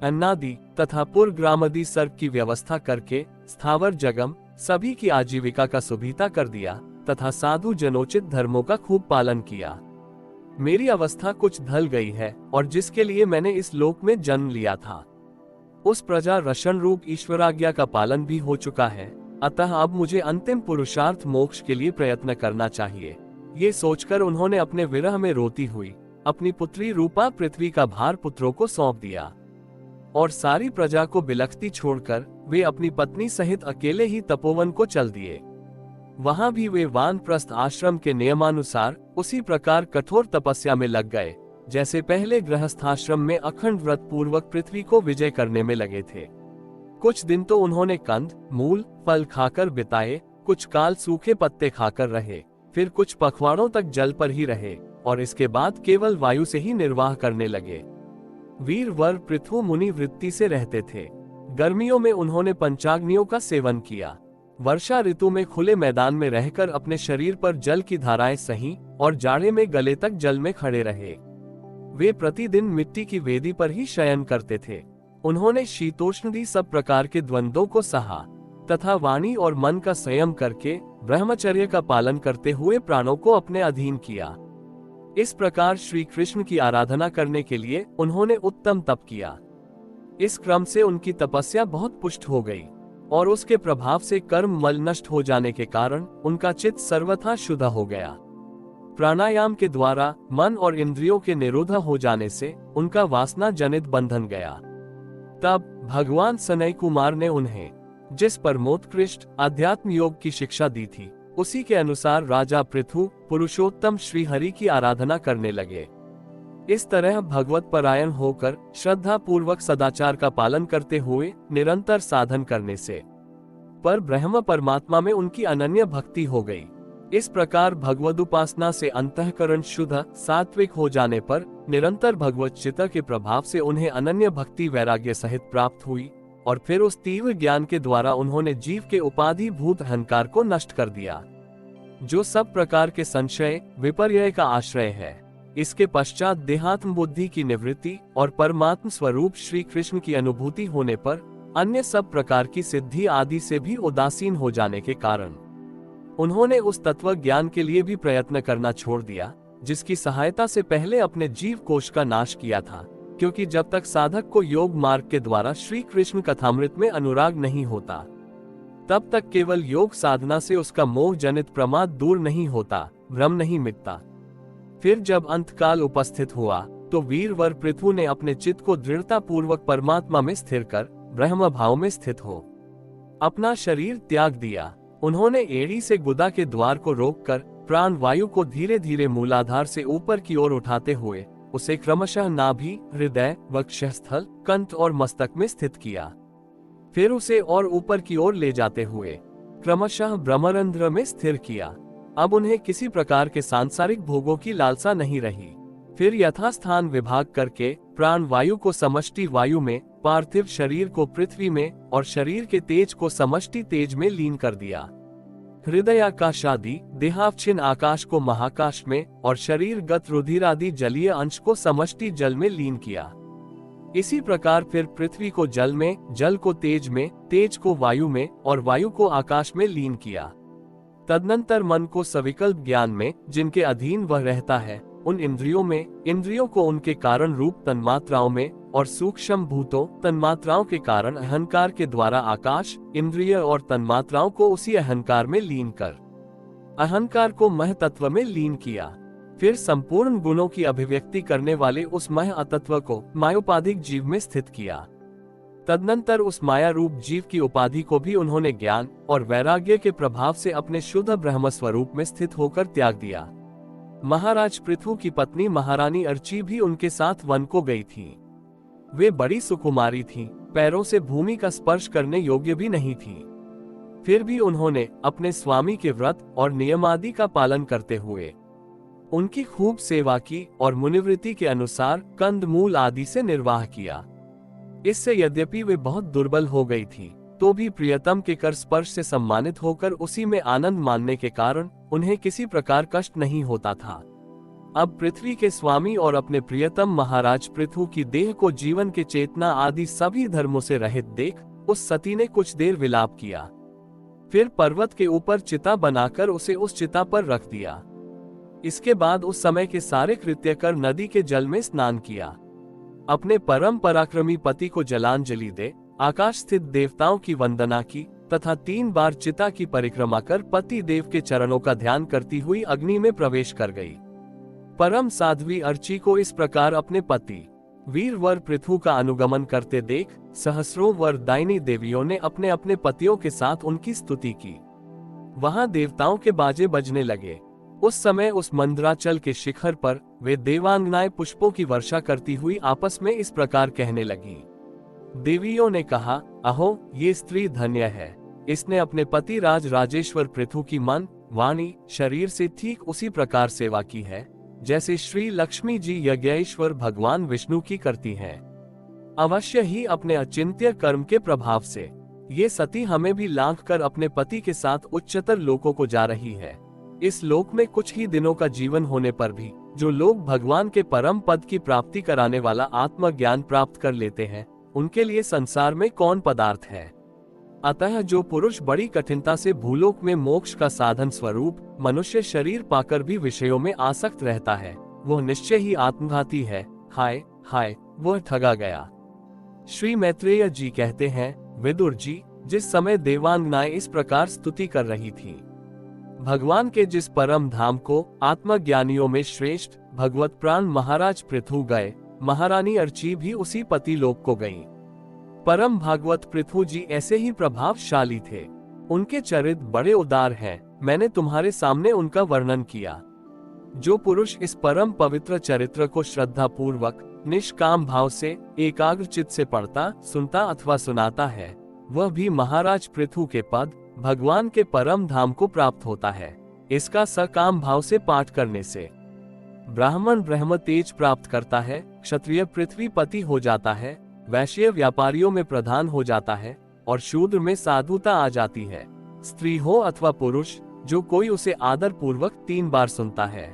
अन्नादि तथा पुरग्रामदि सर्ग की व्यवस्था करके स्थावर जगम सभी की आजीविका का सुभिता कर दिया तथा साधु जनोचित धर्मों का खूब पालन किया। मेरी अवस्था कुछ ढल गई है और जिसके लिए मैंने इस लोक में जन्म लिया था उस प्रजा रशन रूप ईश्वराज्ञा का पालन भी हो चुका है, अतः अब मुझे अंतिम पुरुषार्थ मोक्ष के लिए प्रयत्न करना चाहिए। ये सोचकर उन्होंने अपने विरह में रोती हुई अपनी पुत्री रूपा पृथ्वी का भार पुत्रों को सौंप दिया और सारी प्रजा को बिलखती छोड़कर वे अपनी पत्नी सहित अकेले ही तपोवन को चल दिए। वहां भी वे वानप्रस्थ आश्रम के नियमानुसार उसी प्रकार कठोर तपस्या में लग गए जैसे पहले गृहस्थाश्रम में अखंड व्रत पूर्वक पृथ्वी को विजय करने में लगे थे। कुछ दिन तो उन्होंने कंद, मूल, फल खाकर बिताए, कुछ काल सूखे पत्ते खाकर रहे, फिर कुछ पखवाड़ों तक जल पर ही रहे और इसके बाद केवल वायु से ही निर्वाह करने लगे। वीर वर पृथु मुनि वृत्ति से रहते थे। गर्मियों में उन्होंने पंचाग्नियों का सेवन किया। वर्षा ऋतु में खुले मैदान में रहकर अपने शरीर पर जल की धाराएं सही और जाड़े में गले तक जल में खड़े रहे। वे प्रतिदिन मिट्टी की वेदी पर ही शयन करते थे। उन्होंने शीतोष्णी सब प्रकार के द्वंद्वों को सहा तथा वाणी और मन का संयम करके ब्रह्मचर्य का पालन करते हुए प्राणों को अपने अधीन किया। इस प्रकार श्री कृष्ण की आराधना करने के लिए उन्होंने उत्तम तप किया। इस क्रम से उनकी तपस्या बहुत पुष्ट हो गई और उसके प्रभाव से कर्म मल नष्ट हो जाने के कारण उनका चित्त सर्वथा शुद्ध हो गया। प्राणायाम के द्वारा मन और इंद्रियों के निरोध हो जाने से उनका वासना जनित बंधन गया। तब भगवान सनय कुमार ने उन्हें जिस परमोत्कृष्ट अध्यात्म योग की शिक्षा दी थी उसी के अनुसार राजा पृथु पुरुषोत्तम श्री हरि की आराधना करने लगे। इस तरह भगवत परायण होकर श्रद्धा पूर्वक सदाचार का पालन करते हुए निरंतर साधन करने से पर ब्रह्म परमात्मा में उनकी अनन्य भक्ति हो गई। इस प्रकार भगवदुपासना से अंतःकरण शुद्ध सात्विक हो जाने पर निरंतर भगवत चित्त के प्रभाव से उन्हें अनन्य भक्ति वैराग्य सहित प्राप्त हुई, और फिर उस तीव्र ज्ञान के द्वारा उन्होंने जीव के उपाधि भूत अहंकार को नष्ट कर दिया, जो सब प्रकार के संशय विपर्यय का आश्रय है। इसके पश्चात देहात्म बुद्धि की निवृत्ति और परमात्म स्वरूप श्री कृष्ण की अनुभूति होने पर अन्य सब प्रकार की सिद्धि आदि से भी उदासीन हो जाने के कारण उन्होंने उस तत्व ज्ञान के लिए भी प्रयत्न करना छोड़ दिया, जिसकी सहायता से पहले अपने जीव कोश का नाश किया था। क्योंकि जब तक साधक को योग मार्ग के द्वारा श्री कृष्ण कथामृत में अनुराग नहीं होता, तब तक केवल योग साधना से उसका मोह जनित प्रमाद दूर नहीं होता, भ्रम नहीं मिटता। फिर जब अंतकाल उपस्थित हुआ तो वीरवर पृथु ने अपने चित्त को दृढ़ता पूर्वक परमात्मा में स्थिर कर ब्रह्म भाव में स्थित हो अपना शरीर त्याग दिया। उन्होंने एड़ी से गुदा के द्वार को रोककर प्राण वायु को धीरे धीरे मूलाधार से ऊपर की ओर उठाते हुए उसे क्रमशः नाभि, हृदय, वक्षस्थल, कंठ और मस्तक में स्थित किया। फिर उसे और ऊपर की ओर ले जाते हुए क्रमशः ब्रह्मरंध्र में स्थिर किया। अब उन्हें किसी प्रकार के सांसारिक भोगों की लालसा नहीं रही। फिर यथास्थान विभाग करके प्राण वायु को समष्टि वायु में, पार्थिव शरीर को पृथ्वी में और शरीर के तेज को समष्टि तेज में लीन कर दिया। हृदय आकाशादि देहावच्छिन्न आकाश को महाकाश में और शरीरगत रुधिरादि जलीय अंश को समष्टि जल में लीन किया। इसी प्रकार फिर पृथ्वी को जल में, जल को तेज में, तेज को वायु में और वायु को आकाश में लीन किया। तदनंतर मन को सविकल्प ज्ञान में, जिनके अधीन वह रहता है, उन इंद्रियों में, इंद्रियों को उनके कारण रूप तन्मात्राओं में और सूक्ष्म भूतों तन्मात्राओं के कारण अहंकार के द्वारा आकाश, इंद्रिय और तन्मात्राओं को उसी अहंकार में लीन कर अहंकार को मह तत्व में लीन किया। फिर संपूर्ण गुणों की अभिव्यक्ति करने वाले उस मह अतत्व को मायोपाधिक जीव में स्थित किया। तदनंतर उस माया रूप जीव की उपाधि को भी उन्होंने ज्ञान और वैराग्य के प्रभाव से अपने शुद्ध ब्रह्म स्वरूप में स्थित होकर त्याग दिया। महाराज पृथु की पत्नी महारानी अर्ची भी उनके साथ वन को गई थी। वे बड़ी सुकुमारी थीं, पैरों से भूमि का स्पर्श करने योग्य भी नहीं थीं। फिर भी उन्होंने अपने स्वामी के व्रत और नियमादि का पालन करते हुए उनकी खूब सेवा की और मुनिवृत्ति के अनुसार कंदमूल आदि से निर्वाह किया। इससे यद्यपि वे बहुत दुर्बल हो गई थी, तो भी प्रियतम के कर स्पर्श से सम्मानित होकर उसी में आनंद मानने के कारण उन्हें किसी प्रकार कष्ट नहीं होता था। अब पृथ्वी के स्वामी और अपने प्रियतम महाराज पृथु की देह को जीवन के चेतना आदि सभी धर्मों से रहित देख उस सती ने कुछ देर विलाप किया। फिर पर्वत के ऊपर चिता बनाकर उसे उस चिता पर रख दिया। इसके बाद उस समय के सारे कृत्य कर नदी के जल में स्नान किया। अपने परम पराक्रमी पति को जलांजलि दे आकाश स्थित देवताओं की वंदना की तथा 3 बार चिता की परिक्रमा कर पति देव के चरणों का ध्यान करती हुई अग्नि में प्रवेश कर गई। परम साध्वी अर्ची को इस प्रकार अपने पति वीर वर पृथु का अनुगमन करते देख सहस्रों वरदायिनी देवियों ने अपने अपने पतियों के साथ उनकी स्तुति की। वहां देवताओं के बाजे बजने लगे। उस समय उस मंदराचल के शिखर पर वे देवांगनाएं पुष्पों की वर्षा करती हुई आपस में इस प्रकार कहने लगी। देवियों ने कहा, अहो ये स्त्री धन्य है, इसने अपने पति राज राजेश्वर पृथु की मन, वाणी, शरीर से ठीक उसी प्रकार सेवा की है जैसे श्री लक्ष्मी जी यज्ञेश्वर भगवान विष्णु की करती हैं। अवश्य ही अपने अचिंत्य कर्म के प्रभाव से ये सती हमें भी लांघ कर अपने पति के साथ उच्चतर लोकों को जा रही है। इस लोक में कुछ ही दिनों का जीवन होने पर भी जो लोग भगवान के परम पद की प्राप्ति कराने वाला आत्मज्ञान प्राप्त कर लेते हैं, उनके लिए संसार में कौन पदार्थ है। अतः जो पुरुष बड़ी कठिनता से भूलोक में मोक्ष का साधन स्वरूप मनुष्य शरीर पाकर भी विषयों में आसक्त रहता है, वह निश्चय ही आत्मघाती है। हाय हाय, वह ठगा गया। श्री मैत्रेय जी कहते हैं, विदुर जी, जिस समय देवांगनाएं इस प्रकार स्तुति कर रही थी, भगवान के जिस परम धाम को आत्मज्ञानियों में श्रेष्ठ भगवत प्राण महाराज पृथु गए, महारानी अर्ची भी उसी पति लोक को गईं। परम भागवत पृथु जी ऐसे ही प्रभावशाली थे। उनके चरित्र बड़े उदार हैं। मैंने तुम्हारे सामने उनका वर्णन किया। जो पुरुष इस परम पवित्र चरित्र को श्रद्धा पूर्वक निष्काम भाव से एकाग्र चित्त से पढ़ता, सुनता अथवा सुनाता है, वह भी महाराज पृथु के पद, भगवान के परम धाम को प्राप्त होता है। इसका सकाम भाव से पाठ करने से ब्राह्मण ब्रह्म तेज प्राप्त करता है, क्षत्रिय पृथ्वी पति हो जाता है, वैश्य व्यापारियों में प्रधान हो जाता है और शूद्र में साधुता आ जाती है। स्त्री हो अथवा पुरुष, जो कोई उसे आदर पूर्वक 3 बार सुनता है,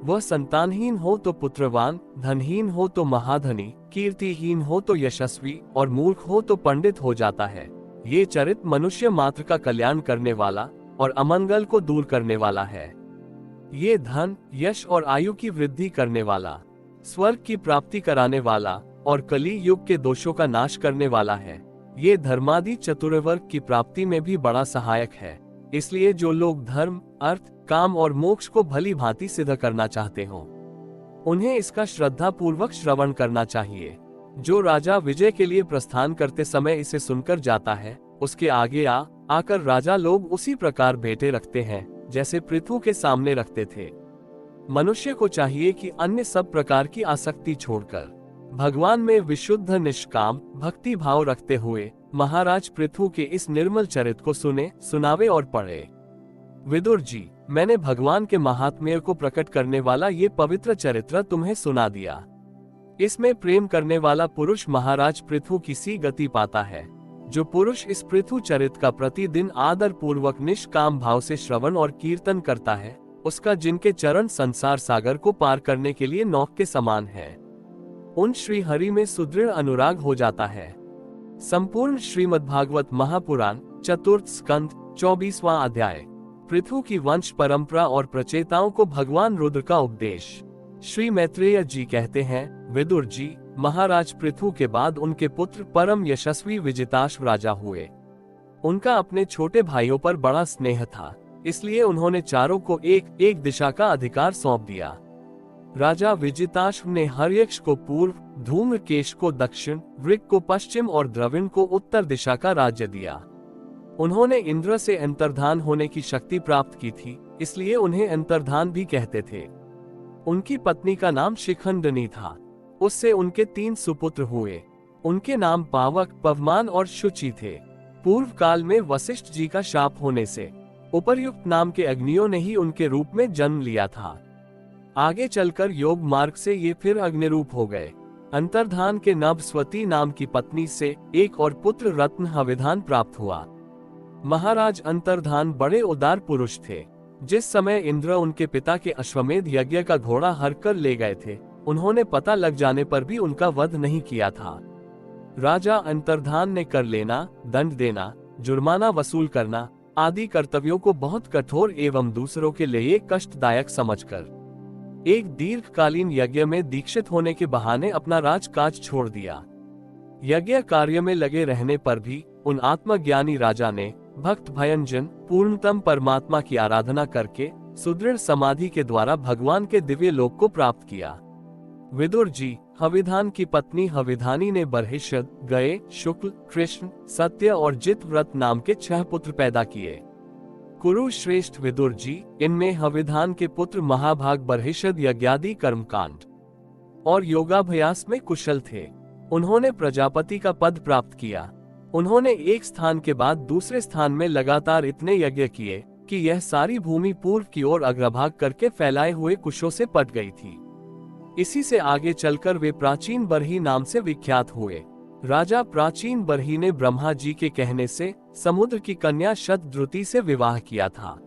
वह संतानहीन हो तो पुत्रवान, धनहीन हो तो महाधनी, कीर्तिहीन हो तो यशस्वी और मूर्ख हो तो पंडित हो जाता है। ये चरित्र मनुष्य मात्र का कल्याण करने वाला और अमंगल को दूर करने वाला है। ये धन, यश और आयु की वृद्धि करने वाला, स्वर्ग की प्राप्ति कराने वाला और कली युग के दोषों का नाश करने वाला है। ये धर्मादि चतुर्वर्ग की प्राप्ति में भी बड़ा सहायक है। इसलिए जो लोग धर्म, अर्थ, काम और मोक्ष को भली भांति सिद्ध करना चाहते हो, उन्हें इसका श्रद्धा पूर्वक श्रवण करना चाहिए। जो राजा विजय के लिए प्रस्थान करते समय इसे सुनकर जाता है, उसके आगे आकर राजा लोग उसी प्रकार भेंटे रखते हैं जैसे पृथु के सामने रखते थे। मनुष्य को चाहिए कि अन्य सब प्रकार की आसक्ति छोड़कर भगवान में विशुद्ध निष्काम भक्ति भाव रखते हुए महाराज पृथु के इस निर्मल चरित्र को सुने, सुनावे और पढ़े। विदुर जी, मैंने भगवान के महात्म्य को प्रकट करने वाला ये पवित्र चरित्र तुम्हें सुना दिया। इसमें प्रेम करने वाला पुरुष महाराज पृथु की सी गति पाता है। जो पुरुष इस पृथु चरित्र का प्रतिदिन आदर पूर्वक निष्काम भाव से श्रवण और कीर्तन करता है, उसका जिनके चरण संसार सागर को पार करने के लिए नौक के समान है, उन श्री हरि में सुदृढ़ अनुराग हो जाता है। संपूर्ण श्रीमद्भागवत महापुराण चतुर्थ स्कंद 24वां अध्याय। पृथु की वंश परंपरा और प्रचेताओं को भगवान रुद्र का उपदेश। श्री मैत्रेय जी कहते हैं, विदुर जी, महाराज पृथु के बाद उनके पुत्र परम यशस्वी विजिताश्व राजा हुए। उनका अपने छोटे भाइयों पर बड़ा स्नेह था, इसलिए उन्होंने चारों को एक एक दिशा का अधिकार सौंप दिया। राजा विजिताश्व ने हर्यक्ष को पूर्व, धूम्रकेश को दक्षिण, वृक को पश्चिम और द्रविण को उत्तर दिशा का राज्य दिया। उन्होंने इंद्र से अंतर्धान होने की शक्ति प्राप्त की थी, इसलिए उन्हें अंतर्धान भी कहते थे। उनकी पत्नी का नाम शिखंडनी था। उससे उनके 3 सुपुत्र हुए। उनके नाम पावक, पवमान और शुचि थे। पूर्व काल में वशिष्ठ जी का शाप होने से उपर्युक्त नाम के अग्नियों ने ही उनके रूप में जन्म लिया था। आगे चलकर योग मार्ग से ये फिर अग्निरूप हो गए। अंतर्धान के नभस्वती नाम की पत्नी से एक और पुत्र रत्न हविधान प्राप्त हुआ। महाराज अंतर्धान बड़े उदार पुरुष थे। जिस समय इंद्र उनके पिता के अश्वमेध यज्ञ का घोड़ा हर कर ले गए थे, उन्होंने पता लग जाने पर भी उनका वध नहीं किया था। राजा अंतर्धान ने कर लेना, दंड देना, जुर्माना वसूल करना आदि कर्तव्यों को बहुत कठोर एवं दूसरों के लिए कष्टदायक समझकर एक दीर्घकालीन यज्ञ में दीक्षित होने के बहाने अपना राजकाज छोड़ दिया। यज्ञ कार्य में लगे रहने पर भी उन आत्मज्ञानी राजा ने भक्त भयंजन पूर्णतम परमात्मा की आराधना करके सुदृढ़ समाधि के द्वारा भगवान के दिव्य लोक को प्राप्त किया। विदुर जी, हविधान की पत्नी हविधानी ने बर्हिषद, गए, शुक्ल, कृष्ण, सत्य और जित व्रत नाम के 6 पुत्र पैदा किए। कुरु श्रेष्ठ विदुर जी, इनमें हविधान के पुत्र महाभाग बर्हिषद यज्ञादि कर्मकांड और योगाभ्यास में कुशल थे। उन्होंने प्रजापति का पद प्राप्त किया। उन्होंने एक स्थान के बाद दूसरे स्थान में लगातार इतने यज्ञ किए कि यह सारी भूमि पूर्व की ओर अग्रभाग करके फैलाए हुए कुशों से पट गई थी। इसी से आगे चलकर वे प्राचीन बरही नाम से विख्यात हुए। राजा प्राचीन बरही ने ब्रह्मा जी के कहने से समुद्र की कन्या शतद्रुति से विवाह किया था।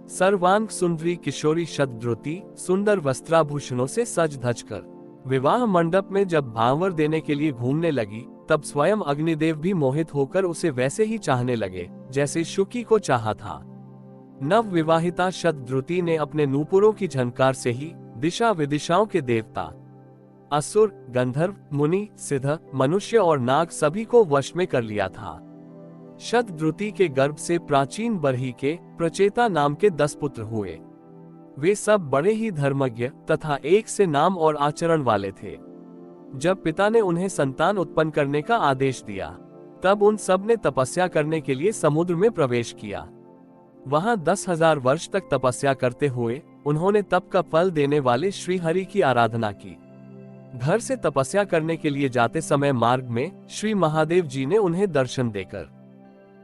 सर्वांग सुंदरी किशोरी शतद्रुति सुंदर वस्त्राभूषणों से सज धज कर विवाह मंडप में जब भांवर देने के लिए घूमने लगी, तब स्वयं अग्निदेव भी मोहित होकर उसे वैसे ही चाहने लगे जैसे शुकी को चाहा था। नव विवाहिता शतद्रुति ने अपने नूपुरों की झनकार से ही दिशा विदिशाओं के देवता, असुर, गंधर्व, मुनि, सिद्ध, मनुष्य और नाग सभी को वश में कर लिया था। शतद्रुति के गर्भ से प्राचीन बरही के प्रचेता नाम के 10 पुत्र हुए। वे सब बड़े ही धर्मज्ञ तथा एक से नाम और आचरण वाले थे। जब पिता ने उन्हें संतान उत्पन्न करने का आदेश दिया, तब उन सब ने तपस्या करने के लिए समुद्र में प्रवेश किया। वहां 10,000 वर्ष तक तपस्या करते हुए उन्होंने तप का फल देने वाले श्री हरि की आराधना की। घर से तपस्या करने के लिए जाते समय मार्ग में श्री महादेव जी ने उन्हें दर्शन देकर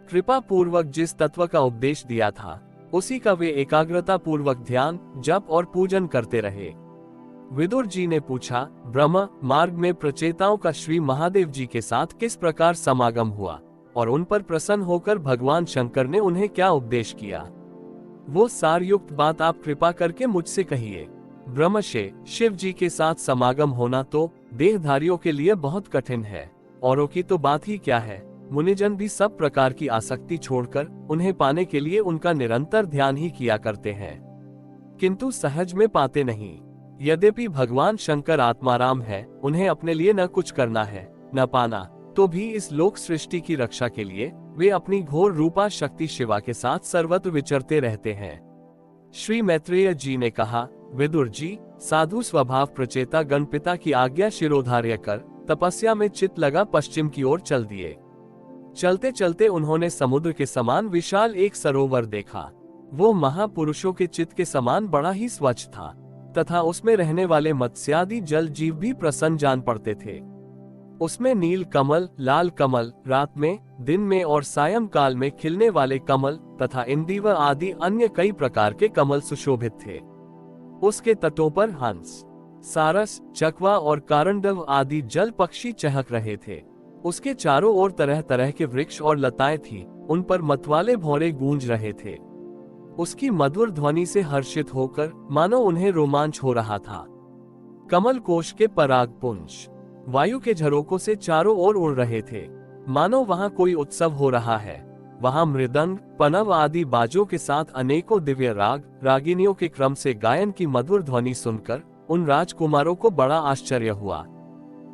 कृपा पूर्वक जिस तत्व का उपदेश दिया था उसी का वे एकाग्रता पूर्वक ध्यान, जप और पूजन करते रहे। विदुर जी ने पूछा, ब्रह्म, मार्ग में प्रचेताओं का श्री महादेव जी के साथ किस प्रकार समागम हुआ और उन पर प्रसन्न होकर भगवान शंकर ने उन्हें क्या उपदेश किया? वो सारयुक्त बात आप कृपा करके मुझसे कहिए। ब्रह्मशे, शिव जी के साथ समागम होना तो देहधारियों के लिए बहुत कठिन है, औरों की तो बात ही क्या है। मुनिजन भी सब प्रकार की आसक्ति छोड़कर उन्हें पाने के लिए उनका निरंतर ध्यान ही किया करते हैं, किंतु सहज में पाते नहीं। यद्यपि भगवान शंकर आत्माराम है, उन्हें अपने लिए न कुछ करना है न पाना, तो भी इस लोक सृष्टि की रक्षा के लिए वे अपनी घोर रूपा शक्ति शिवा के साथ सर्वत्र विचरते रहते हैं। श्री मैत्रेय जी ने कहा, विदुर जी, साधु स्वभाव प्रचेता गणपिता की आज्ञा शिरोधार्य कर तपस्या में चित लगा पश्चिम की ओर चल दिए। चलते चलते उन्होंने समुद्र के समान विशाल एक सरोवर देखा। वो महापुरुषों के चित्त के समान बड़ा ही स्वच्छ था तथा उसमें रहने वाले मत्स्यादि जल जीव भी प्रसन्न जान पड़ते थे। उसमें नील कमल, लाल कमल, रात में, दिन में और सायं काल में खिलने वाले कमल तथा इंदिवर आदि अन्य कई प्रकार के कमल सुशोभित थे। उसके तटों पर हंस, सारस, चकवा और कारंडव आदि जल पक्षी चहक रहे थे। उसके चारों ओर तरह तरह के वृक्ष और लताएं थी, उन पर मतवाले भौरे गूंज रहे थे। उसकी मधुर ध्वनि से हर्षित होकर मानो उन्हें रोमांच हो रहा था। कमल कोश के पराग पुंज वायु के झरोकों से चारों ओर उड़ रहे थे, मानो वहां कोई उत्सव हो रहा है। वहां मृदंग, पनव आदि बाजों के साथ अनेकों दिव्य राग रागिनियों के क्रम से गायन की मधुर ध्वनि सुनकर उन राजकुमारों को बड़ा आश्चर्य हुआ।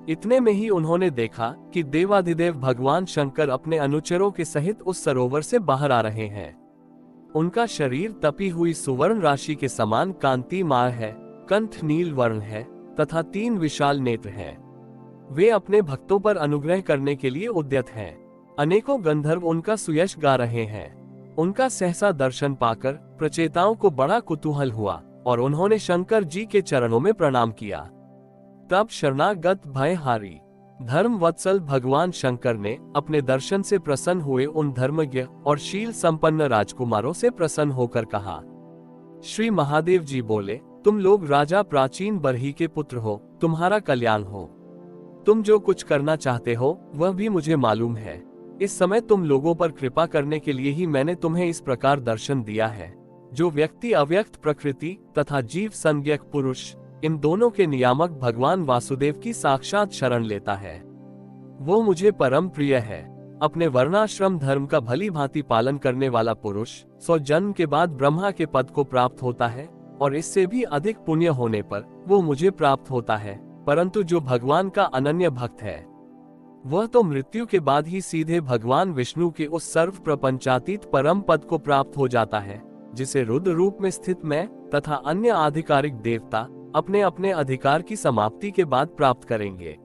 इतने में ही उन्होंने देखा कि देवाधिदेव भगवान शंकर अपने अनुचरों के सहित उस सरोवर से बाहर आ रहे हैं। उनका शरीर तपी हुई सुवर्ण राशि के समान कांतिमय है, कंठ नील वर्ण है तथा 3 विशाल नेत्र हैं। वे अपने भक्तों पर अनुग्रह करने के लिए उद्यत हैं। अनेकों गंधर्व उनका सुयश गा रहे हैं। उनका सहसा दर्शन पाकर प्रचेताओं को बड़ा कुतूहल हुआ और उन्होंने शंकर जी के चरणों में प्रणाम किया। तब शरणागत भयहारी धर्म वत्सल भगवान शंकर ने अपने दर्शन से प्रसन्न हुए उन धर्मज्ञ और शील संपन्न राजकुमारों से प्रसन्न होकर कहा, श्री महादेव जी बोले, तुम लोग राजा प्राचीन बरही के पुत्र हो, तुम्हारा कल्याण हो। तुम जो कुछ करना चाहते हो वह भी मुझे मालूम है। इस समय तुम लोगों पर कृपा करने के लिए ही मैंने तुम्हें इस प्रकार दर्शन दिया है। जो व्यक्ति अव्यक्त प्रकृति तथा जीव संज्ञक पुरुष, इन दोनों के नियामक भगवान वासुदेव की साक्षात शरण लेता है, वो मुझे परम प्रिय है। अपने वर्णाश्रम धर्म का भली भांति पालन करने वाला पुरुष 100 जन्म के बाद ब्रह्मा के पद को प्राप्त होता है और इससे भी अधिक पुण्य होने पर वो मुझे प्राप्त होता है। परंतु जो भगवान का अनन्य भक्त है वह तो मृत्यु के बाद ही सीधे भगवान विष्णु के उस सर्व प्रपंचातीत परम पद को प्राप्त हो जाता है, जिसे रुद्र रूप में स्थित मैं तथा अन्य आधिकारिक देवता अपने अपने अधिकार की समाप्ति के बाद प्राप्त करेंगे।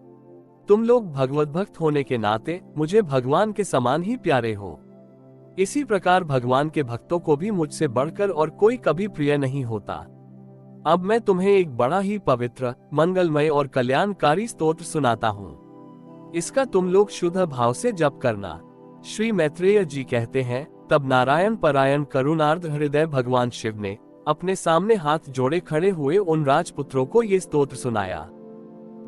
तुम लोग भगवत भक्त होने के नाते मुझे भगवान के समान ही प्यारे हो। इसी प्रकार भगवान के भक्तों को भी मुझसे बढ़कर और कोई कभी प्रिय नहीं होता। अब मैं तुम्हें एक बड़ा ही पवित्र, मंगलमय और कल्याणकारी स्तोत्र सुनाता हूँ। इसका तुम लोग शुद्ध भाव से जप करना। श्री मैत्रेय जी कहते हैं, तब नारायण परायण करुणार्द्र हृदय भगवान शिव ने अपने सामने हाथ जोड़े खड़े हुए उन राजपुत्रों को ये स्तोत्र सुनाया।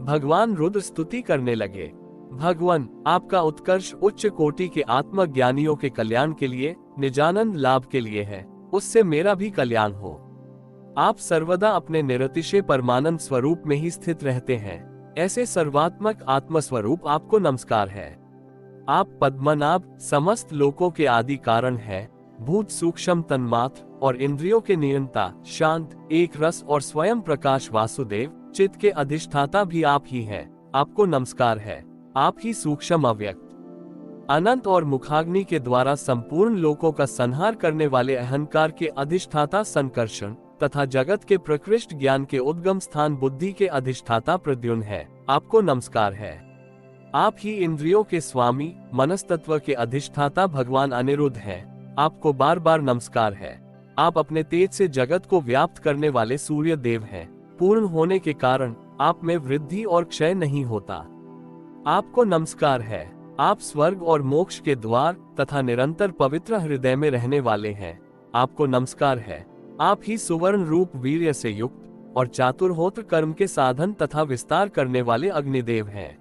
भगवान रुद्र स्तुति करने लगे, भगवान, आपका उत्कर्ष उच्च कोटि के आत्मज्ञानियों के कल्याण के लिए, निजानंद लाभ के लिए है, उससे मेरा भी कल्याण हो। आप सर्वदा अपने निरतिशय परमानंद स्वरूप में ही स्थित रहते हैं। ऐसे सर्वात्मक आत्मस्वरूप आपको नमस्कार है। आप पद्मनाभ, समस्त लोकों के आदि कारण है, भूत सूक्ष्म तन्मात्र और इंद्रियों के नियंता, शांत, एक रस और स्वयं प्रकाश वासुदेव, चित्त के अधिष्ठाता भी आप ही हैं। आपको नमस्कार है। आप ही सूक्ष्म अव्यक्त, अनंत और मुखाग्नि के द्वारा संपूर्ण लोकों का संहार करने वाले अहंकार के अधिष्ठाता संकर्षण तथा जगत के प्रकृष्ट ज्ञान के उद्गम स्थान बुद्धि के अधिष्ठाता प्रद्युम्न है। आपको नमस्कार है। आप ही इंद्रियों के स्वामी, मनस्तत्व के अधिष्ठाता भगवान अनिरुद्ध हैं। आपको बार बार नमस्कार है। आप अपने तेज से जगत को व्याप्त करने वाले सूर्य देव हैं। पूर्ण होने के कारण आप में वृद्धि और क्षय नहीं होता। आपको नमस्कार है। आप स्वर्ग और मोक्ष के द्वार तथा निरंतर पवित्र हृदय में रहने वाले हैं। आपको नमस्कार है। आप ही सुवर्ण रूप वीर्य से युक्त और चातुर्होत्र कर्म के साधन तथा विस्तार करने वाले अग्निदेव हैं।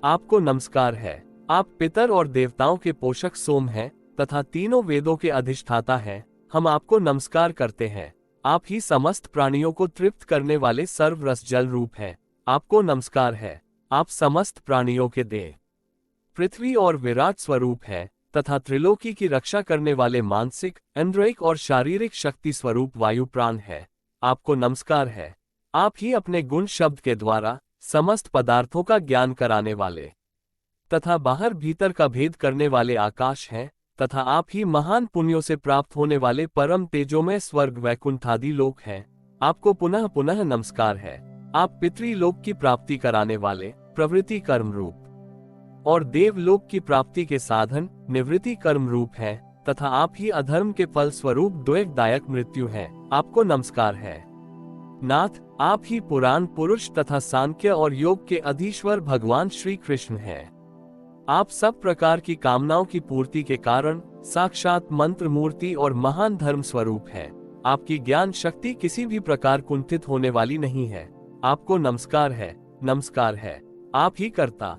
आपको नमस्कार है। आप पितर और देवताओं के पोषक सोम हैं तथा तीनों वेदों के अधिष्ठाता हैं। हम आपको नमस्कार करते हैं। आप ही समस्त प्राणियों को तृप्त करने वाले सर्वरस जल रूप हैं। आपको नमस्कार है। आप समस्त प्राणियों के देव पृथ्वी और विराट स्वरूप है तथा त्रिलोकी की रक्षा करने वाले मानसिक, इंद्रियक और शारीरिक शक्ति स्वरूप वायु प्राण है। आपको नमस्कार है। आप ही अपने गुण शब्द के द्वारा समस्त पदार्थों का ज्ञान कराने वाले तथा बाहर भीतर का भेद करने वाले आकाश हैं तथा आप ही महान पुण्यों से प्राप्त होने वाले परम तेजोमय स्वर्ग वैकुंठादि लोक हैं। आपको पुनः पुनः नमस्कार है। आप पितृलोक की प्राप्ति कराने वाले प्रवृत्ति कर्म रूप और देवलोक की प्राप्ति के साधन निवृत्ति कर्म रूप हैं तथा आप ही अधर्म के फल स्वरूप द्वैतदायक मृत्यु हैं। आपको नमस्कार है। नाथ, आप ही पुराण पुरुष तथा सांख्य और योग के अधीश्वर भगवान श्री कृष्ण हैं। आप सब प्रकार की कामनाओं की पूर्ति के कारण साक्षात मंत्र मूर्ति और महान धर्म स्वरूप हैं। आपकी ज्ञान शक्ति किसी भी प्रकार कुंठित होने वाली नहीं है। आपको नमस्कार है। नमस्कार है। आप ही कर्ता,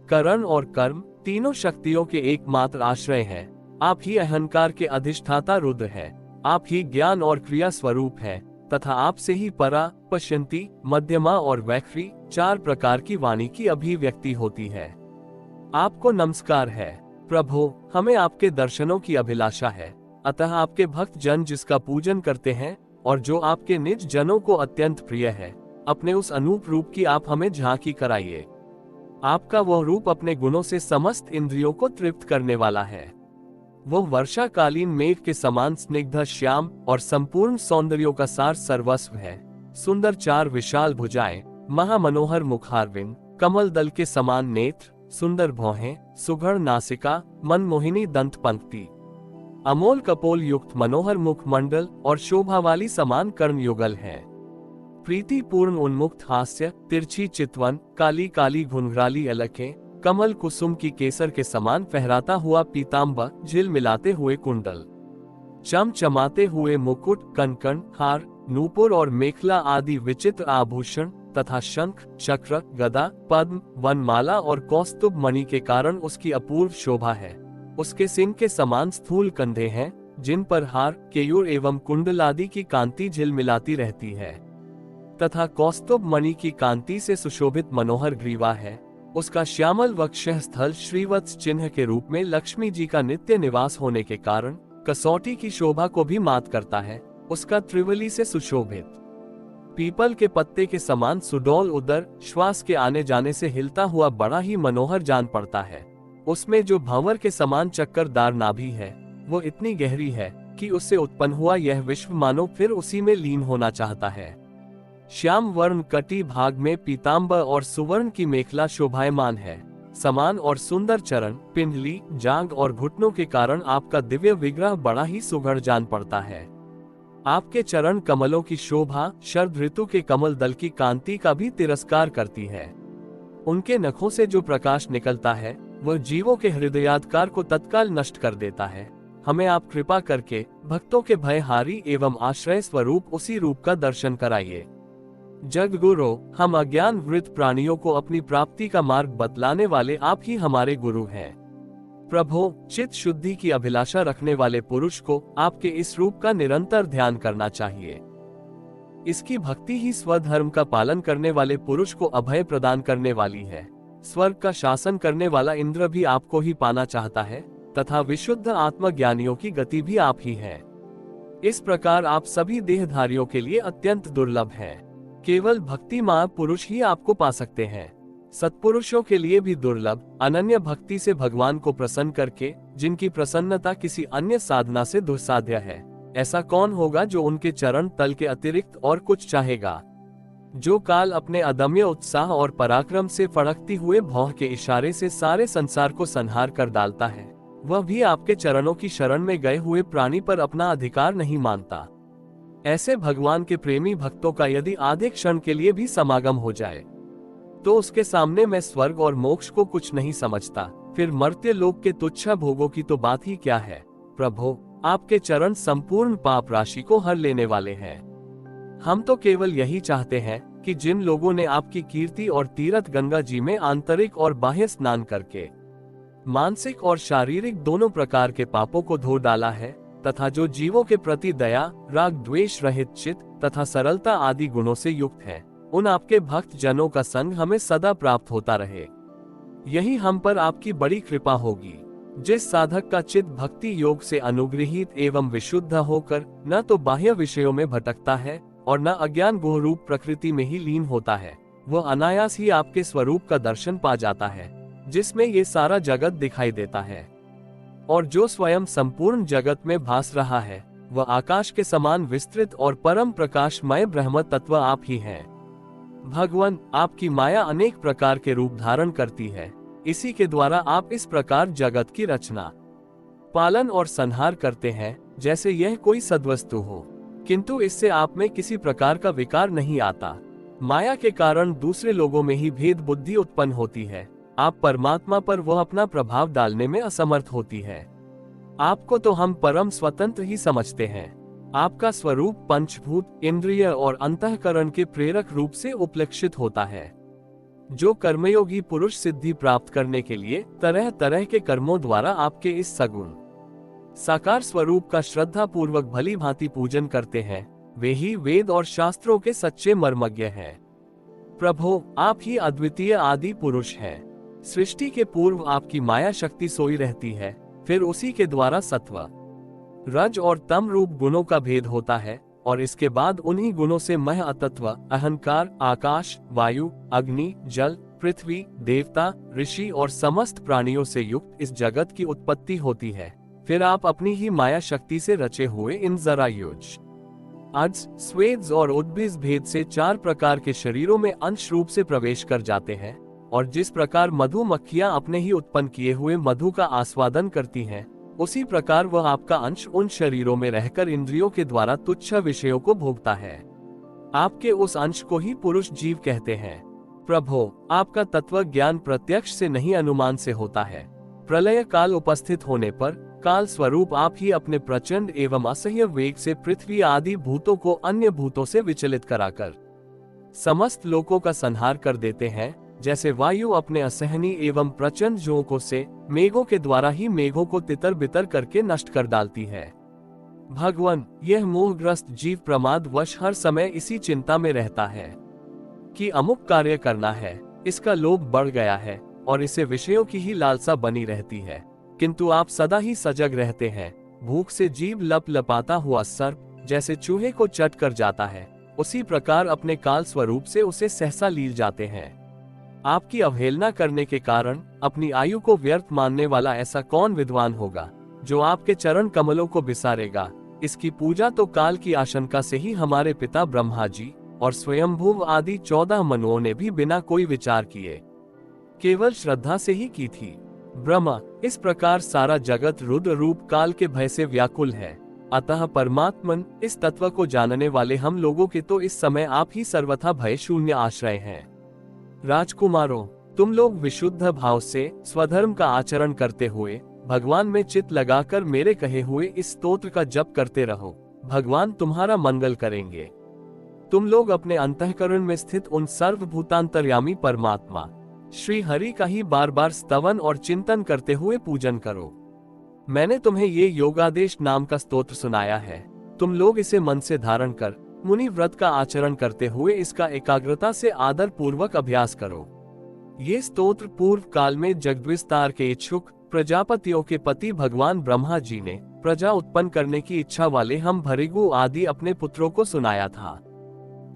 करण और कर्म तीनों शक्तियों के एकमात्र आश्रय हैं। आप ही अहंकार के अधिष्ठाता रुद्र हैं। आप ही ज्ञान और क्रिया स्वरूप हैं तथा आपसे ही परा, पश्यंती, मध्यमा और वैखरी चार प्रकार की वाणी की अभिव्यक्ति होती है। आपको नमस्कार है। प्रभु, हमें आपके दर्शनों की अभिलाषा है, अतः आपके भक्त जन जिसका पूजन करते हैं और जो आपके निज जनों को अत्यंत प्रिय है, अपने उस अनूप रूप की आप हमें झांकी कराइए। आपका वह रूप अपने गुणों से समस्त इंद्रियों को तृप्त करने वाला है। वो वर्षाकालीन मेघ के समान स्निग्ध श्याम और संपूर्ण सौंदर्यों का सार सर्वस्व है। सुंदर चार विशाल भुजाएं, महामनोहर मुखारविंद, कमल दल के समान नेत्र, सुंदर भौहें, सुघड़ नासिका, मनमोहिनी दंत पंक्ति, अमोल कपोल युक्त मनोहर मुख मंडल और शोभा वाली समान कर्ण युगल है। प्रीतिपूर्ण उन्मुक्त हास्य, तिरछी चितवन, काली काली घुंघराली अलखें, कमल कुसुम की केसर के समान फहराता हुआ पीताम्बर, झिल मिलाते हुए कुंडल, चमचमाते हुए मुकुट, कनकन, हार, नूपुर और मेखला आदि विचित्र आभूषण तथा शंख, चक्र, गदा, पद्म, वनमाला और कौस्तुभ मणि के कारण उसकी अपूर्व शोभा है। उसके सिंह के समान स्थूल कंधे हैं, जिन पर हार, केयूर एवं कुंडल आदि की कांति झिलमिलाती रहती है तथा कौस्तुभ मणि की कांति से सुशोभित मनोहर ग्रीवा है। उसका श्यामल वक्षः स्थल श्रीवत्स चिन्ह के रूप में लक्ष्मी जी का नित्य निवास होने के कारण कसौटी की शोभा को भी मात करता है। उसका त्रिवली से सुशोभित पीपल के पत्ते के समान सुडौल उदर श्वास के आने जाने से हिलता हुआ बड़ा ही मनोहर जान पड़ता है। उसमें जो भंवर के समान चक्करदार नाभि है, वो इतनी गहरी है कि उससे उत्पन्न हुआ यह विश्व मानो फिर उसी में लीन होना चाहता है। श्याम वर्ण कटी भाग में पीताम्बर और सुवर्ण की मेखला शोभायमान है। समान और सुंदर चरण, पिंडली, जांघ और घुटनों के कारण आपका दिव्य विग्रह बड़ा ही सुघड़ जान पड़ता है। आपके चरण कमलों की शोभा शरद ऋतु के कमल दल की कांति का भी तिरस्कार करती है। उनके नखों से जो प्रकाश निकलता है, वह जीवों के हृदयाधिकार को तत्काल नष्ट कर देता है। हमें आप कृपा करके भक्तों के भयहारी एवं आश्रय स्वरूप उसी रूप का दर्शन कराइए। जगगुरु, हम अज्ञान वृत प्राणियों को अपनी प्राप्ति का मार्ग बतलाने वाले आप ही हमारे गुरु हैं। प्रभु, चित्त शुद्धि की अभिलाषा रखने वाले पुरुष को आपके इस रूप का निरंतर ध्यान करना चाहिए। इसकी भक्ति ही स्वधर्म का पालन करने वाले पुरुष को अभय प्रदान करने वाली है। स्वर्ग का शासन करने वाला इंद्र भी आपको ही पाना चाहता है तथा विशुद्ध आत्मज्ञानियों की गति भी आप ही है। इस प्रकार आप सभी देहधारियों के लिए अत्यंत दुर्लभ हैं। केवल भक्ति महापुरुष ही आपको पा सकते हैं। सत्पुरुषों के लिए भी दुर्लभ, अनन्य भक्ति से भगवान को प्रसन्न करके, जिनकी प्रसन्नता किसी अन्य साधना से दुस्साध्य है, ऐसा कौन होगा जो उनके चरण तल के अतिरिक्त और कुछ चाहेगा। जो काल अपने अदम्य उत्साह और पराक्रम से फड़कती हुए भौं के इशारे से सारे संसार को संहार कर डालता है, वह भी आपके चरणों की शरण में गए हुए प्राणी पर अपना अधिकार नहीं मानता। ऐसे भगवान के प्रेमी भक्तों का यदि आधे क्षण के लिए भी समागम हो जाए तो उसके सामने मैं स्वर्ग और मोक्ष को कुछ नहीं समझता, फिर मर्त्य लोक के तुच्छ भोगों की तो बात ही क्या है। प्रभु, आपके चरण संपूर्ण पाप राशि को हर लेने वाले हैं। हम तो केवल यही चाहते हैं कि जिन लोगों ने आपकी कीर्ति और तीर्थ गंगा जी में आंतरिक और बाह्य स्नान करके मानसिक और शारीरिक दोनों प्रकार के पापों को धो डाला है, तथा जो जीवों के प्रति दया, राग, द्वेष रहित चित्त तथा सरलता आदि गुणों से युक्त है, उन आपके भक्त जनों का संग हमें सदा प्राप्त होता रहे। यही हम पर आपकी बड़ी कृपा होगी। जिस साधक का चित्त भक्ति योग से अनुग्रहित एवं विशुद्ध होकर न तो बाह्य विषयों में भटकता है और न अज्ञान गुह रूप प्रकृति में ही लीन होता है, वह अनायास ही आपके स्वरूप का दर्शन पा जाता है, जिसमें ये सारा जगत दिखाई देता है। और जो स्वयं संपूर्ण जगत में भास रहा है, वह आकाश के समान विस्तृत और परम प्रकाशमय ब्रह्म तत्व आप ही हैं। भगवान, आपकी माया अनेक प्रकार के रूप धारण करती है। इसी के द्वारा आप इस प्रकार जगत की रचना, पालन और संहार करते हैं जैसे यह कोई सद्वस्तु हो, किंतु इससे आप में किसी प्रकार का विकार नहीं आता। माया के कारण दूसरे लोगों में ही भेद बुद्धि उत्पन्न होती है। आप परमात्मा पर वह अपना प्रभाव डालने में असमर्थ होती है। आपको तो हम परम स्वतंत्र ही समझते हैं। आपका स्वरूप पंचभूत, इंद्रिय और अंतःकरण के प्रेरक रूप से उपलक्षित होता है। जो कर्मयोगी पुरुष सिद्धि प्राप्त करने के लिए तरह तरह के कर्मों द्वारा आपके इस सगुण साकार स्वरूप का श्रद्धा पूर्वक भली भांति पूजन करते हैं, वे ही वेद और शास्त्रों के सच्चे मर्मज्ञ हैं। प्रभु, आप ही अद्वितीय आदि पुरुष हैं। सृष्टि के पूर्व आपकी माया शक्ति सोई रहती है, फिर उसी के द्वारा सत्व, रज और तम रूप गुणों का भेद होता है, और इसके बाद उन्हीं गुणों से मह अतत्व, अहंकार, आकाश, वायु, अग्नि, जल, पृथ्वी, देवता, ऋषि और समस्त प्राणियों से युक्त इस जगत की उत्पत्ति होती है। फिर आप अपनी ही माया शक्ति से रचे हुए इन जरायुज, अज, स्वेद्स और उद्भिज भेद से 4 प्रकार के शरीरों में अंश रूप से प्रवेश कर जाते हैं, और जिस प्रकार मधुमक्खियां अपने ही उत्पन्न किए हुए मधु का आस्वादन करती हैं, उसी प्रकार वह आपका अंश उन शरीरों में रहकर इंद्रियों के द्वारा तुच्छ विषयों को भोगता है। आपके उस अंश को ही पुरुष जीव कहते हैं। प्रभो, आपका तत्व ज्ञान प्रत्यक्ष से नहीं अनुमान से होता है। प्रलय काल उपस्थित होने पर काल स्वरूप आप ही अपने प्रचंड एवं असह्य वेग से पृथ्वी आदि भूतों को अन्य भूतों से विचलित कराकर समस्त लोकों का संहार कर देते हैं, जैसे वायु अपने असहनीय एवं प्रचंड झोंकों से मेघों के द्वारा ही मेघों को तितर बितर करके नष्ट कर डालती है। भगवान, यह मोहग्रस्त जीव प्रमाद वश हर समय इसी चिंता में रहता है कि अमुक कार्य करना है, इसका लोभ बढ़ गया है और इसे विषयों की ही लालसा बनी रहती है, किंतु आप सदा ही सजग रहते हैं। भूख से जीव लप लपाता हुआ सर्प जैसे चूहे को चट कर जाता है, उसी प्रकार अपने काल स्वरूप से उसे सहसा लील जाते हैं। आपकी अवहेलना करने के कारण अपनी आयु को व्यर्थ मानने वाला ऐसा कौन विद्वान होगा जो आपके चरण कमलों को बिसारेगा। इसकी पूजा तो काल की आशंका से ही हमारे पिता ब्रह्मा जी और स्वयंभुव आदि 14 मनुओं ने भी बिना कोई विचार किए केवल श्रद्धा से ही की थी। ब्रह्मा, इस प्रकार सारा जगत रुद्र रूप काल के भय से व्याकुल है। अतः परमात्मन, इस तत्व को जानने वाले हम लोगों के तो इस समय आप ही सर्वथा भय शून्य आश्रय हैं। राजकुमारों, तुम लोग विशुद्ध भाव से स्वधर्म का आचरण करते हुए भगवान में चित्त लगाकर मेरे कहे हुए इस स्तोत्र का जप करते रहो। भगवान तुम्हारा मंगल करेंगे। तुम लोग अपने अंतःकरण में स्थित उन सर्वभूतांतर्यामी परमात्मा श्री हरि का ही बार बार स्तवन और चिंतन करते हुए पूजन करो। मैंने तुम्हें ये योगादेश नाम का स्तोत्र सुनाया है, तुम लोग इसे मन से धारण कर मुनि व्रत का आचरण करते हुए इसका एकाग्रता से आदर पूर्वक अभ्यास करो। ये स्तोत्र पूर्व काल में जगद्विस्तार के इच्छुक प्रजापतियों के पति भगवान ब्रह्मा जी ने प्रजा उत्पन्न करने की इच्छा वाले हम भृगु आदि अपने पुत्रों को सुनाया था।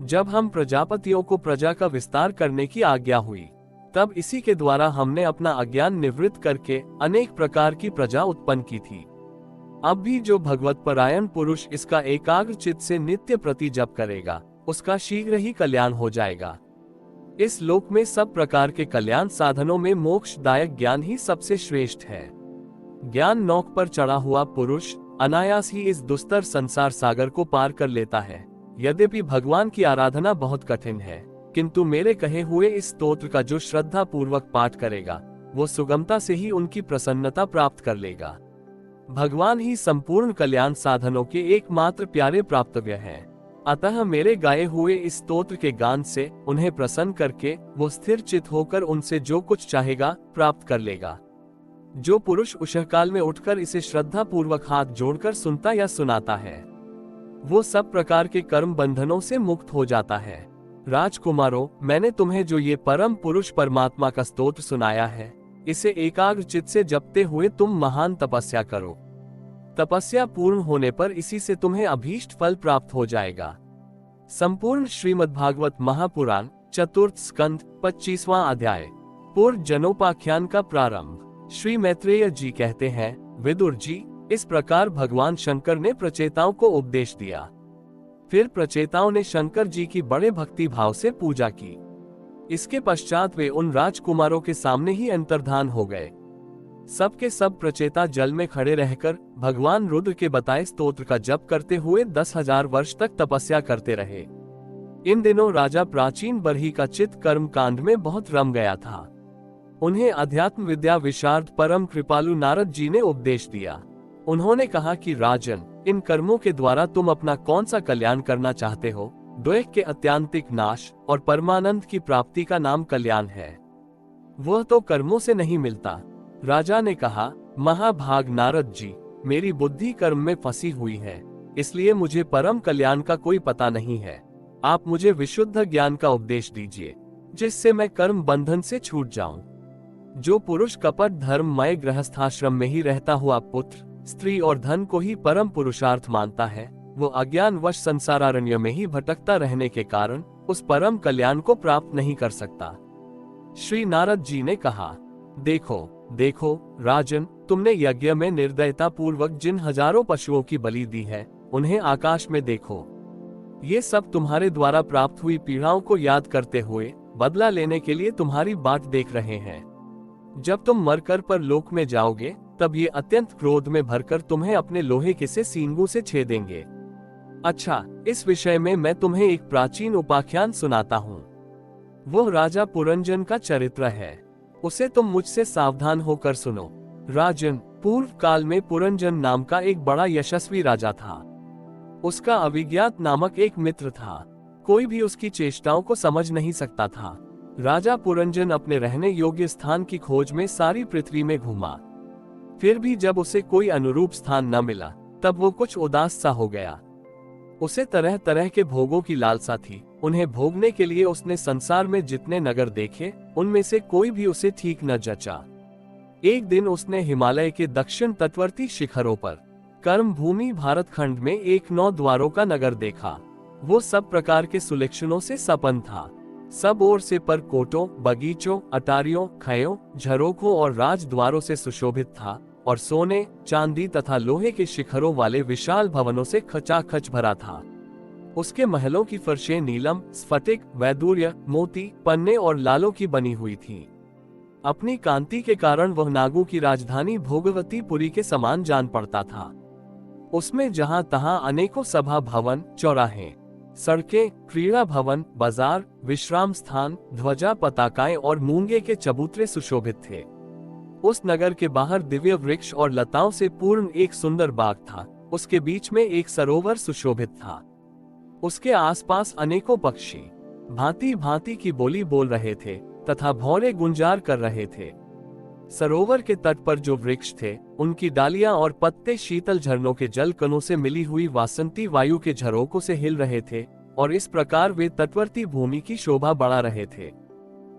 जब हम प्रजापतियों को प्रजा का विस्तार करने की आज्ञा हुई, तब इसी के द्वारा हमने अपना अज्ञान निवृत्त करके अनेक प्रकार की प्रजा उत्पन्न की थी। अब भी जो भगवत परायण पुरुष इसका एकाग्र चित्त से नित्य प्रति जप करेगा, उसका शीघ्र ही कल्याण हो जाएगा। इस लोक में सब प्रकार के कल्याण साधनों में मोक्षदायक ज्ञान ही सबसे श्रेष्ठ है। ज्ञान नौक पर चढ़ा हुआ पुरुष अनायास ही इस दुस्तर संसार सागर को पार कर लेता है। यद्यपि भगवान की आराधना बहुत कठिन है, किंतु मेरे कहे हुए इस स्तोत्र का जो श्रद्धा पूर्वक पाठ करेगा, वो सुगमता से ही उनकी प्रसन्नता प्राप्त कर लेगा। भगवान ही संपूर्ण कल्याण साधनों के एकमात्र प्यारे प्राप्तव्य हैं। अतः मेरे गाए हुए इस स्तोत्र के गान से उन्हें प्रसन्न करके वो स्थिर चित होकर उनसे जो कुछ चाहेगा प्राप्त कर लेगा। जो पुरुष उषःकाल में उठकर इसे श्रद्धा पूर्वक हाथ जोड़कर सुनता या सुनाता है, वो सब प्रकार के कर्म बंधनों से मुक्त हो जाता है। राजकुमारों, मैंने तुम्हें जो ये परम पुरुष परमात्मा का स्तोत्र सुनाया है, इसे एकाग्र चित्त से जपते हुए तुम महान तपस्या करो। तपस्या पूर्ण होने पर इसी से तुम्हें अभीष्ट फल प्राप्त हो जाएगा। संपूर्ण श्रीमद्भागवत महापुराण चतुर्थ स्कंद 25वां अध्याय। पूर्व जनोपाख्यान का प्रारंभ। श्री मैत्रेय जी कहते हैं, विदुर जी, इस प्रकार भगवान शंकर ने प्रचेताओं को उपदेश दिया। फिर प्रचेताओं ने शंकर जी की बड़े भक्ति भाव से पूजा की। इसके पश्चात वे उन राजकुमारों के सामने ही अंतर्धान हो गए। सब के सब प्रचेता जल में खड़े रहकर भगवान रुद्र के बताए स्तोत्र का जप करते हुए 10,000 वर्ष तक तपस्या करते रहे। इन दिनों राजा प्राचीन बरही का चित्त कर्म कांड में बहुत रम गया था। उन्हें अध्यात्म विद्या विशारद परम कृपालु नारद जी ने उपदेश दिया। उन्होंने कहा कि राजन, इन कर्मों के द्वारा तुम अपना कौन सा कल्याण करना चाहते हो? द्वैत के अत्यांतिक नाश और परमानंद की प्राप्ति का नाम कल्याण है। वह तो कर्मों से नहीं मिलता। राजा ने कहा, महाभाग नारद जी, मेरी बुद्धि कर्म में फंसी हुई है, इसलिए मुझे परम कल्याण का कोई पता नहीं है। आप मुझे विशुद्ध ज्ञान का उपदेश दीजिए, जिससे मैं कर्म बंधन से छूट जाऊं। जो पुरुष कपट धर्ममय गृहस्थाश्रम में ही रहता हुआ पुत्र, स्त्री और धन को ही परम पुरुषार्थ मानता है, वो अज्ञानवश संसारारण्य में ही भटकता रहने के कारण उस परम कल्याण को प्राप्त नहीं कर सकता। श्री नारद जी ने कहा, देखो देखो राजन, तुमने यज्ञ में निर्दयता पूर्वक जिन हजारों पशुओं की बलि दी है, उन्हें आकाश में देखो। ये सब तुम्हारे द्वारा प्राप्त हुई पीड़ाओं को याद करते हुए बदला लेने के लिए तुम्हारी बाट देख रहे हैं। जब तुम मरकर पर लोक में जाओगे, तब ये अत्यंत क्रोध में भरकर तुम्हें अपने लोहे के से सींगों से छेदेंगे। अच्छा, इस विषय में मैं तुम्हें एक प्राचीन उपाख्यान सुनाता हूँ। वह राजा पुरंजन का चरित्र है, उसे तुम मुझसे सावधान होकर सुनो। राजन, पूर्व काल में पुरंजन नाम का एक बड़ा यशस्वी राजा था। उसका अविज्ञात नामक एक मित्र था। कोई भी उसकी चेष्टाओं को समझ नहीं सकता था। राजा पुरंजन अपने रहने योग्य स्थान की खोज में सारी पृथ्वी में घूमा। फिर भी जब उसे कोई अनुरूप स्थान न मिला, तब वो कुछ उदास सा हो गया। उसे तरह तरह के भोगों की लालसा थी। उन्हें भोगने के लिए उसने संसार में जितने नगर देखे, उनमें से कोई भी उसे ठीक न जचा। एक दिन उसने हिमालय के दक्षिण तटवर्ती शिखरों पर कर्म भूमि भारत खंड में एक 9 द्वारों का नगर देखा। वो सब प्रकार के सुलक्षणों से संपन्न था। सब ओर से परकोटों, बगीचों, अटारियों, खयों, झरोखों और राजद्वारों से सुशोभित था और सोने, चांदी तथा लोहे के शिखरों वाले विशाल भवनों से खचाखच भरा था। उसके महलों की फर्शें नीलम, स्फटिक, वैदूर्य, मोती, पन्ने और लालों की बनी हुई थीं। अपनी कांति के कारण वह नागों की राजधानी भोगवतीपुरी के समान जान पड़ता था। उसमें जहां तहां अनेकों सभा भवन, चौराहे, सड़कें, क्रीड़ा भवन, बाजार, विश्राम स्थान, ध्वजा पताकाएं और मूंगे के चबूतरे सुशोभित थे। उस नगर के बाहर दिव्य वृक्ष और लताओं से पूर्ण एक सुंदर बाग था। उसके बीच में एक सरोवर सुशोभित था। उसके आसपास अनेकों पक्षी भांति भांति की बोली बोल रहे थे तथा भौरे गुंजार कर रहे थे। सरोवर के तट पर जो वृक्ष थे, उनकी डालियां और पत्ते शीतल झरनों के जल कणों से मिली हुई वासंती वायु के झरोकों से हिल रहे थे और इस प्रकार वे तटवर्ती भूमि की शोभा बढ़ा रहे थे।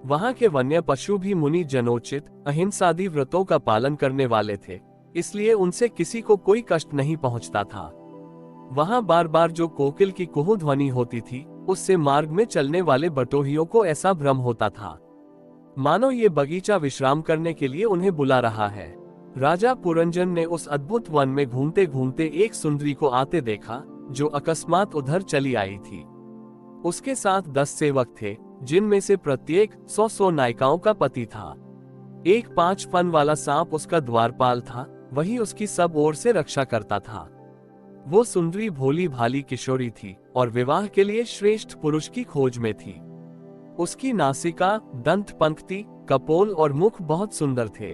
वहां के वन्य पशु भी मुनि जनोचित अहिंसादी व्रतों का पालन करने वाले थे, इसलिए उनसे किसी को कोई कष्ट नहीं पहुंचता था। वहां बार बार जो कोकिल की कुहू ध्वनि होती थी, उससे मार्ग में चलने वाले बटोहियों को ऐसा भ्रम होता था मानो ये बगीचा विश्राम करने के लिए उन्हें बुला रहा है। राजा पुरंजन ने उस अद्भुत वन में घूमते घूमते एक सुंदरी को आते देखा, जो अकस्मात उधर चली आई थी। उसके साथ 10 सेवक थे, जिनमें से प्रत्येक 100 नायिकाओं का पति था। एक 5 फन वाला सांप उसका द्वारपाल था। वही उसकी सब ओर से रक्षा करता था। वो सुंदरी भोली भाली किशोरी थी और विवाह के लिए श्रेष्ठ पुरुष की खोज में थी। उसकी नासिका, दंत पंक्ति, कपोल और मुख बहुत सुंदर थे।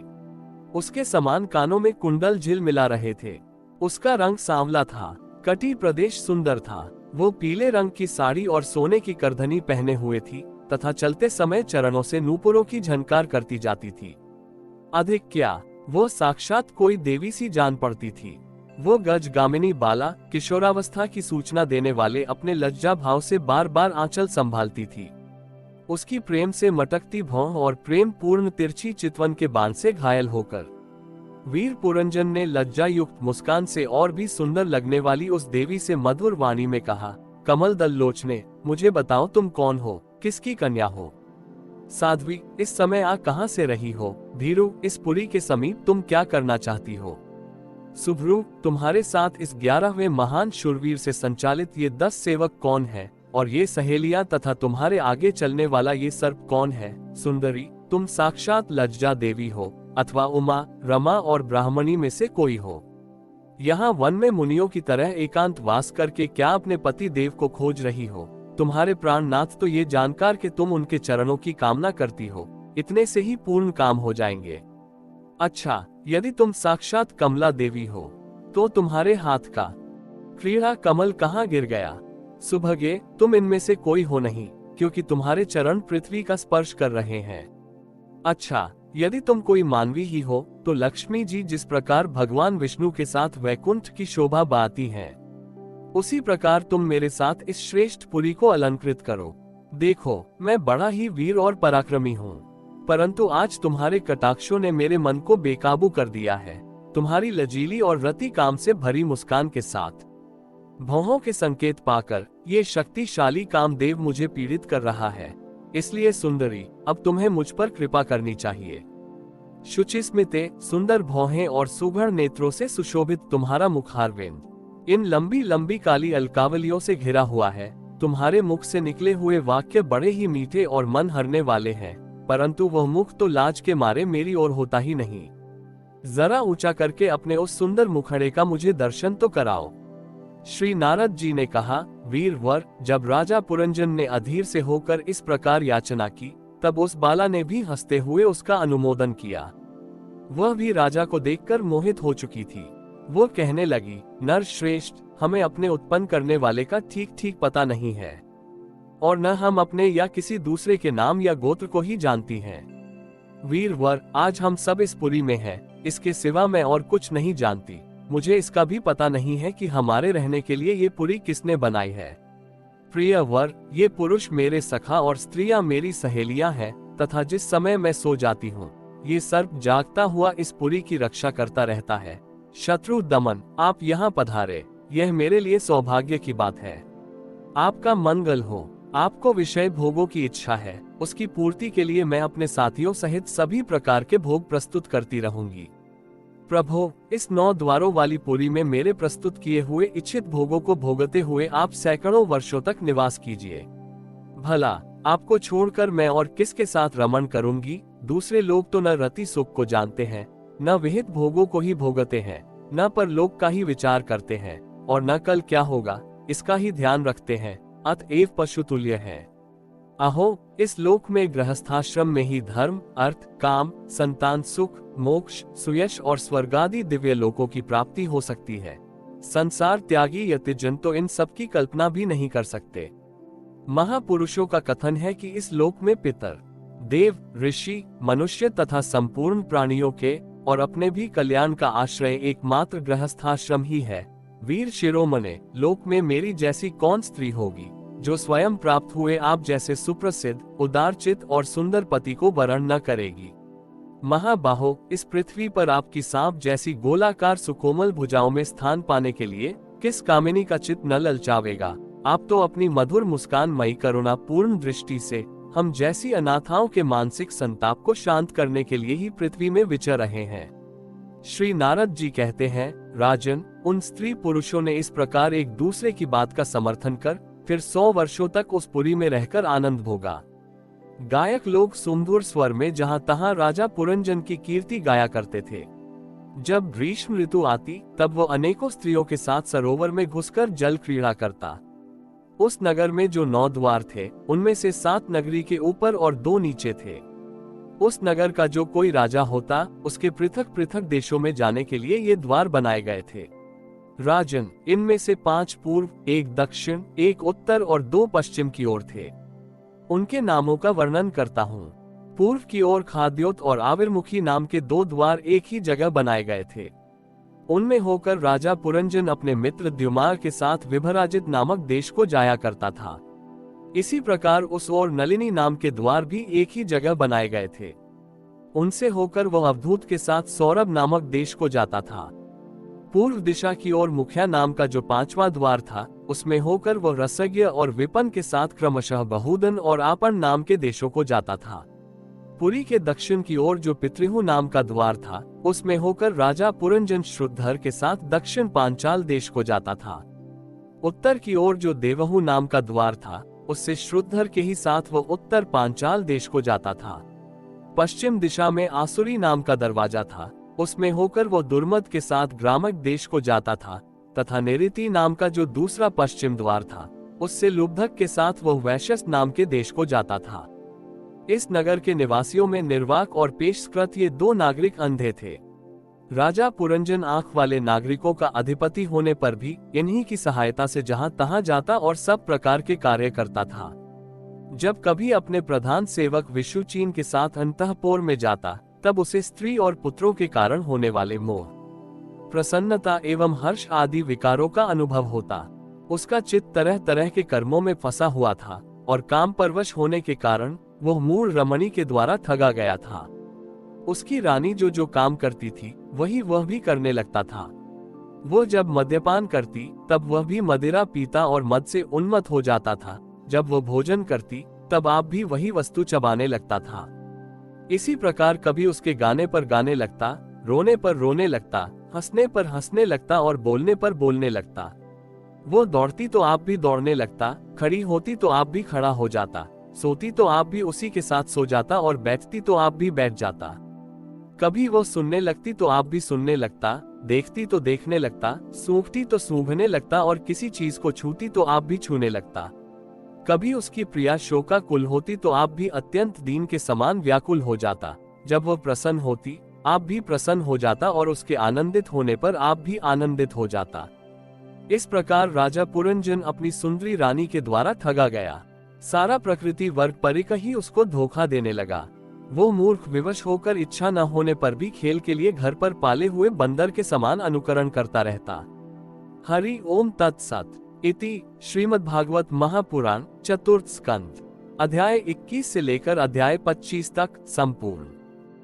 उसके समान कानों में कुंडल झिलमिला रहे थे। उसका रंग सांवला था। कटी प्रदेश सुंदर था। वो पीले रंग की साड़ी और सोने की करधनी पहने हुए थी तथा चलते समय चरणों से नूपुरों की झनकार करती जाती थी। अधिक क्या, वो साक्षात कोई देवी सी जान पड़ती थी। वो गजगामिनी बाला, किशोरावस्था की सूचना देने वाले अपने लज्जा भाव से बार बार आंचल संभालती थी। उसकी प्रेम से मटकती भौं और प्रेम पूर्ण तिरछी चितवन के बाण से घायल होकर वीर पुरंजन ने लज्जा युक्त मुस्कान से और भी सुंदर लगने वाली उस देवी से मधुर वाणी में कहा, कमल दल लोचने, मुझे बताओ तुम कौन हो, किसकी कन्या हो? साध्वी, इस समय आ कहां से रही हो? धीरू, इस पुरी के समीप तुम क्या करना चाहती हो? सुभ्रू, तुम्हारे साथ इस 11वें महान शूरवीर से संचालित ये 10 सेवक कौन है? और ये सहेलियां तथा तुम्हारे आगे चलने वाला ये सर्प कौन है? सुंदरी, तुम साक्षात लज्जा देवी हो अथवा उमा, रमा और ब्राह्मणी में से कोई हो। यहाँ वन में मुनियों की तरह एकांत वास करके क्या अपने पति देव को खोज रही हो? तुम्हारे प्राणनाथ तो ये जानकर कि तुम उनके चरणों की कामना करती हो, इतने से ही पूर्ण काम हो जाएंगे। अच्छा, यदि तुम साक्षात कमला देवी हो तो तुम्हारे हाथ का क्रीड़ा कमल कहाँ गिर गया? सुभगे, तुम इनमें से कोई हो नहीं, क्योंकि तुम्हारे चरण पृथ्वी का स्पर्श कर रहे हैं। अच्छा, यदि तुम कोई मानवी ही हो तो लक्ष्मी जी जिस प्रकार भगवान विष्णु के साथ वैकुंठ की शोभा बाती हैं, उसी प्रकार तुम मेरे साथ इस श्रेष्ठ पुरी को अलंकृत करो। देखो, मैं बड़ा ही वीर और पराक्रमी हूँ, परंतु आज तुम्हारे कटाक्षों ने मेरे मन को बेकाबू कर दिया है। तुम्हारी लजीली और रति काम से भरी मुस्कान के साथ भौहों के संकेत पाकर ये शक्तिशाली कामदेव मुझे पीड़ित कर रहा है। इसलिए सुंदरी, अब तुम्हें मुझ पर कृपा करनी चाहिए। शुचिस्मिते, सुंदर भौहें और सुघड़ नेत्रों से सुशोभित तुम्हारा मुखारविंद इन लंबी लंबी काली अलकावलियों से घिरा हुआ है। तुम्हारे मुख से निकले हुए वाक्य बड़े ही मीठे और मन हरने वाले हैं, परंतु वह मुख तो लाज के मारे मेरी ओर होता ही नहीं। जरा ऊंचा करके अपने उस सुंदर मुखड़े का मुझे दर्शन तो कराओ। श्री नारद जी ने कहा, वीर वर, जब राजा पुरंजन ने अधीर से होकर इस प्रकार याचना की, तब उस बाला ने भी हंसते हुए उसका अनुमोदन किया। वह भी राजा को देखकर मोहित हो चुकी थी। वो कहने लगी, नर श्रेष्ठ, हमें अपने उत्पन्न करने वाले का ठीक ठीक पता नहीं है, और न हम अपने या किसी दूसरे के नाम या गोत्र को ही जानती हैं। वीर वर, आज हम सब इस पुरी में हैं, इसके सिवा मैं और कुछ नहीं जानती। मुझे इसका भी पता नहीं है कि हमारे रहने के लिए ये पुरी किसने बनाई है। प्रिय वर, ये पुरुष मेरे सखा और स्त्रियां मेरी सहेलियां हैं, तथा जिस समय मैं सो जाती हूँ, ये सर्प जागता हुआ इस पुरी की रक्षा करता रहता है। शत्रु दमन, आप यहाँ पधारे, यह मेरे लिए सौभाग्य की बात है। आपका मंगल हो। आपको विषय भोगों की इच्छा है, उसकी पूर्ति के लिए मैं अपने साथियों सहित सभी प्रकार के भोग प्रस्तुत करती रहूंगी। प्रभो, इस 9 द्वारों वाली पुरी में मेरे प्रस्तुत किए हुए इच्छित भोगों को भोगते हुए आप सैकड़ों वर्षों तक निवास कीजिए। भला आपको छोड़कर मैं और किसके साथ रमण करूंगी? दूसरे लोग तो न रति सुख को जानते हैं, न विहित भोगों को ही भोगते हैं, न परलोक का ही विचार करते हैं, और न कल क्या होगा इसका ही ध्यान रखते हैं, अतएव पशुतुल्य है। अहो, इस लोक में गृहस्थाश्रम में ही धर्म, अर्थ, काम, संतान सुख, मोक्ष, सुयश और स्वर्गादि दिव्य लोकों की प्राप्ति हो सकती है। संसार त्यागी यतिजन तो इन सब की कल्पना भी नहीं कर सकते। महापुरुषों का कथन है कि इस लोक में पितर, देव, ऋषि, मनुष्य तथा संपूर्ण प्राणियों के और अपने भी कल्याण का आश्रय एकमात्र गृहस्थाश्रम ही है। वीर शिरोमणे, लोक में मेरी जैसी कौन स्त्री होगी जो स्वयं प्राप्त हुए आप जैसे सुप्रसिद्ध, उदारचित और सुंदर पति को वरण न करेगी। महाबाहो, इस पृथ्वी पर आपकी सांप जैसी गोलाकार सुकोमल भुजाओं में स्थान पाने के लिए किस कामिनी का चित्त न ललचावेगा। आप तो अपनी मधुर मुस्कान मई करुणा पूर्ण दृष्टि से हम जैसी अनाथाओं के मानसिक संताप को शांत करने के लिए ही पृथ्वी में विचर रहे हैं। श्री नारद जी कहते हैं, राजन, उन स्त्री पुरुषों ने इस प्रकार एक दूसरे की बात का समर्थन कर फिर 100 वर्षों तक उस पुरी में रहकर आनंद भोगा। गायक लोग सुमधुर स्वर में जहां तहां राजा पुरंजन की कीर्ति गाया करते थे। जब ग्रीष्म ऋतु आती तब वो अनेकों स्त्रियों के साथ सरोवर में घुसकर जल क्रीड़ा करता। उस नगर में जो 9 द्वार थे उनमें से 7 नगरी के ऊपर और 2 नीचे थे। उस नगर का जो कोई राजा होता उसके पृथक पृथक देशों में जाने के लिए ये द्वार बनाए गए थे। राजन, इनमें से 5 पूर्व, 1 दक्षिण, 1 उत्तर और 2 पश्चिम की ओर थे। उनके नामों का वर्णन करता हूँ। पूर्व की ओर खाद्योत और आविर्मुखी नाम के 2 द्वार एक ही जगह बनाए गए थे। उनमें होकर राजा पुरंजन अपने मित्र द्युमार के साथ विभराजित नामक देश को जाया करता था। इसी प्रकार उस ओर नलिनी नाम के द्वार भी एक ही जगह बनाए गए थे। उनसे होकर वह अवधूत के साथ सौरभ नामक देश को जाता था। पूर्व दिशा की ओर मुखिया नाम का जो 5वां द्वार था उसमें होकर वह रसज्ञ और विपन के साथ क्रमशः बहुदन और आपण नाम के देशों को जाता था। पुरी के दक्षिण की ओर जो पितृहु नाम का द्वार था उसमें होकर राजा पुरंजन श्रुद्धर के साथ दक्षिण पांचाल देश को जाता था। उत्तर की ओर जो देवहु नाम का द्वार था उससे श्रुद्धर के ही साथ वह उत्तर पांचाल देश को जाता था। पश्चिम दिशा में आसुरी नाम का दरवाजा था, उसमें होकर वह दुर्मद के साथ ग्रामक देश को जाता था, तथा नेरिति नाम का जो दूसरा पश्चिम द्वार था उससे लुब्धक के साथ वह वैश्यस नाम के देश को जाता था। इस नगर के निवासियों में निर्वाक और पेशकृत ये 2 नागरिक अंधे थे। राजा पुरंजन आंख वाले नागरिकों का अधिपति होने पर भी इन्हीं की सहायता से जहां तहां जाता और सब प्रकार के कार्य करता था। जब कभी अपने प्रधान सेवक विशुचीन के साथ अंतःपुर में जाता तब उसे स्त्री और पुत्रों के कारण होने वाले मोह, प्रसन्नता एवं हर्ष आदि विकारों का अनुभव होता। उसका चित्त तरह तरह के कर्मों में फंसा हुआ था और काम परवश होने के कारण वह मूल रमणी के द्वारा ठगा गया था। उसकी रानी जो जो काम करती थी वही वह भी करने लगता था। वो जब मद्यपान करती तब वह भी मदिरा पीता और मद से उन्मत्त हो जाता था। जब वह भोजन करती तब आप भी वही वस्तु चबाने लगता था। इसी प्रकार कभी उसके गाने पर गाने लगता, रोने पर रोने लगता, हंसने पर हंसने लगता और बोलने पर बोलने लगता। वो दौड़ती तो आप भी दौड़ने लगता, खड़ी होती तो आप भी खड़ा हो जाता, सोती तो आप भी उसी के साथ सो जाता और बैठती तो आप भी बैठ जाता। कभी वो सुनने लगती तो आप भी सुनने लगता, देखती तो देखने लगता, सूंघती तो सूंघने लगता और किसी चीज को छूती तो आप भी छूने लगता। कभी उसकी प्रिया शोकाकुल होती तो आप भी अत्यंत दीन के समान व्याकुल हो जाता। जब वह प्रसन्न होती आप भी प्रसन्न हो जाता और उसके आनंदित होने पर आप भी आनंदित हो जाता। इस प्रकार राजा पुरंजन अपनी सुंदरी रानी के द्वारा ठगा गया। सारा प्रकृति वर्ग परिक ही उसको धोखा देने लगा। वो मूर्ख विवश होकर इच्छा न होने पर भी खेल के लिए घर पर पाले हुए बंदर के समान अनुकरण करता रहता। हरि ओम तत्सत। इति श्रीमद्भागवत महापुराण चतुर्थ स्कंद अध्याय 21 से लेकर अध्याय 25 तक संपूर्ण।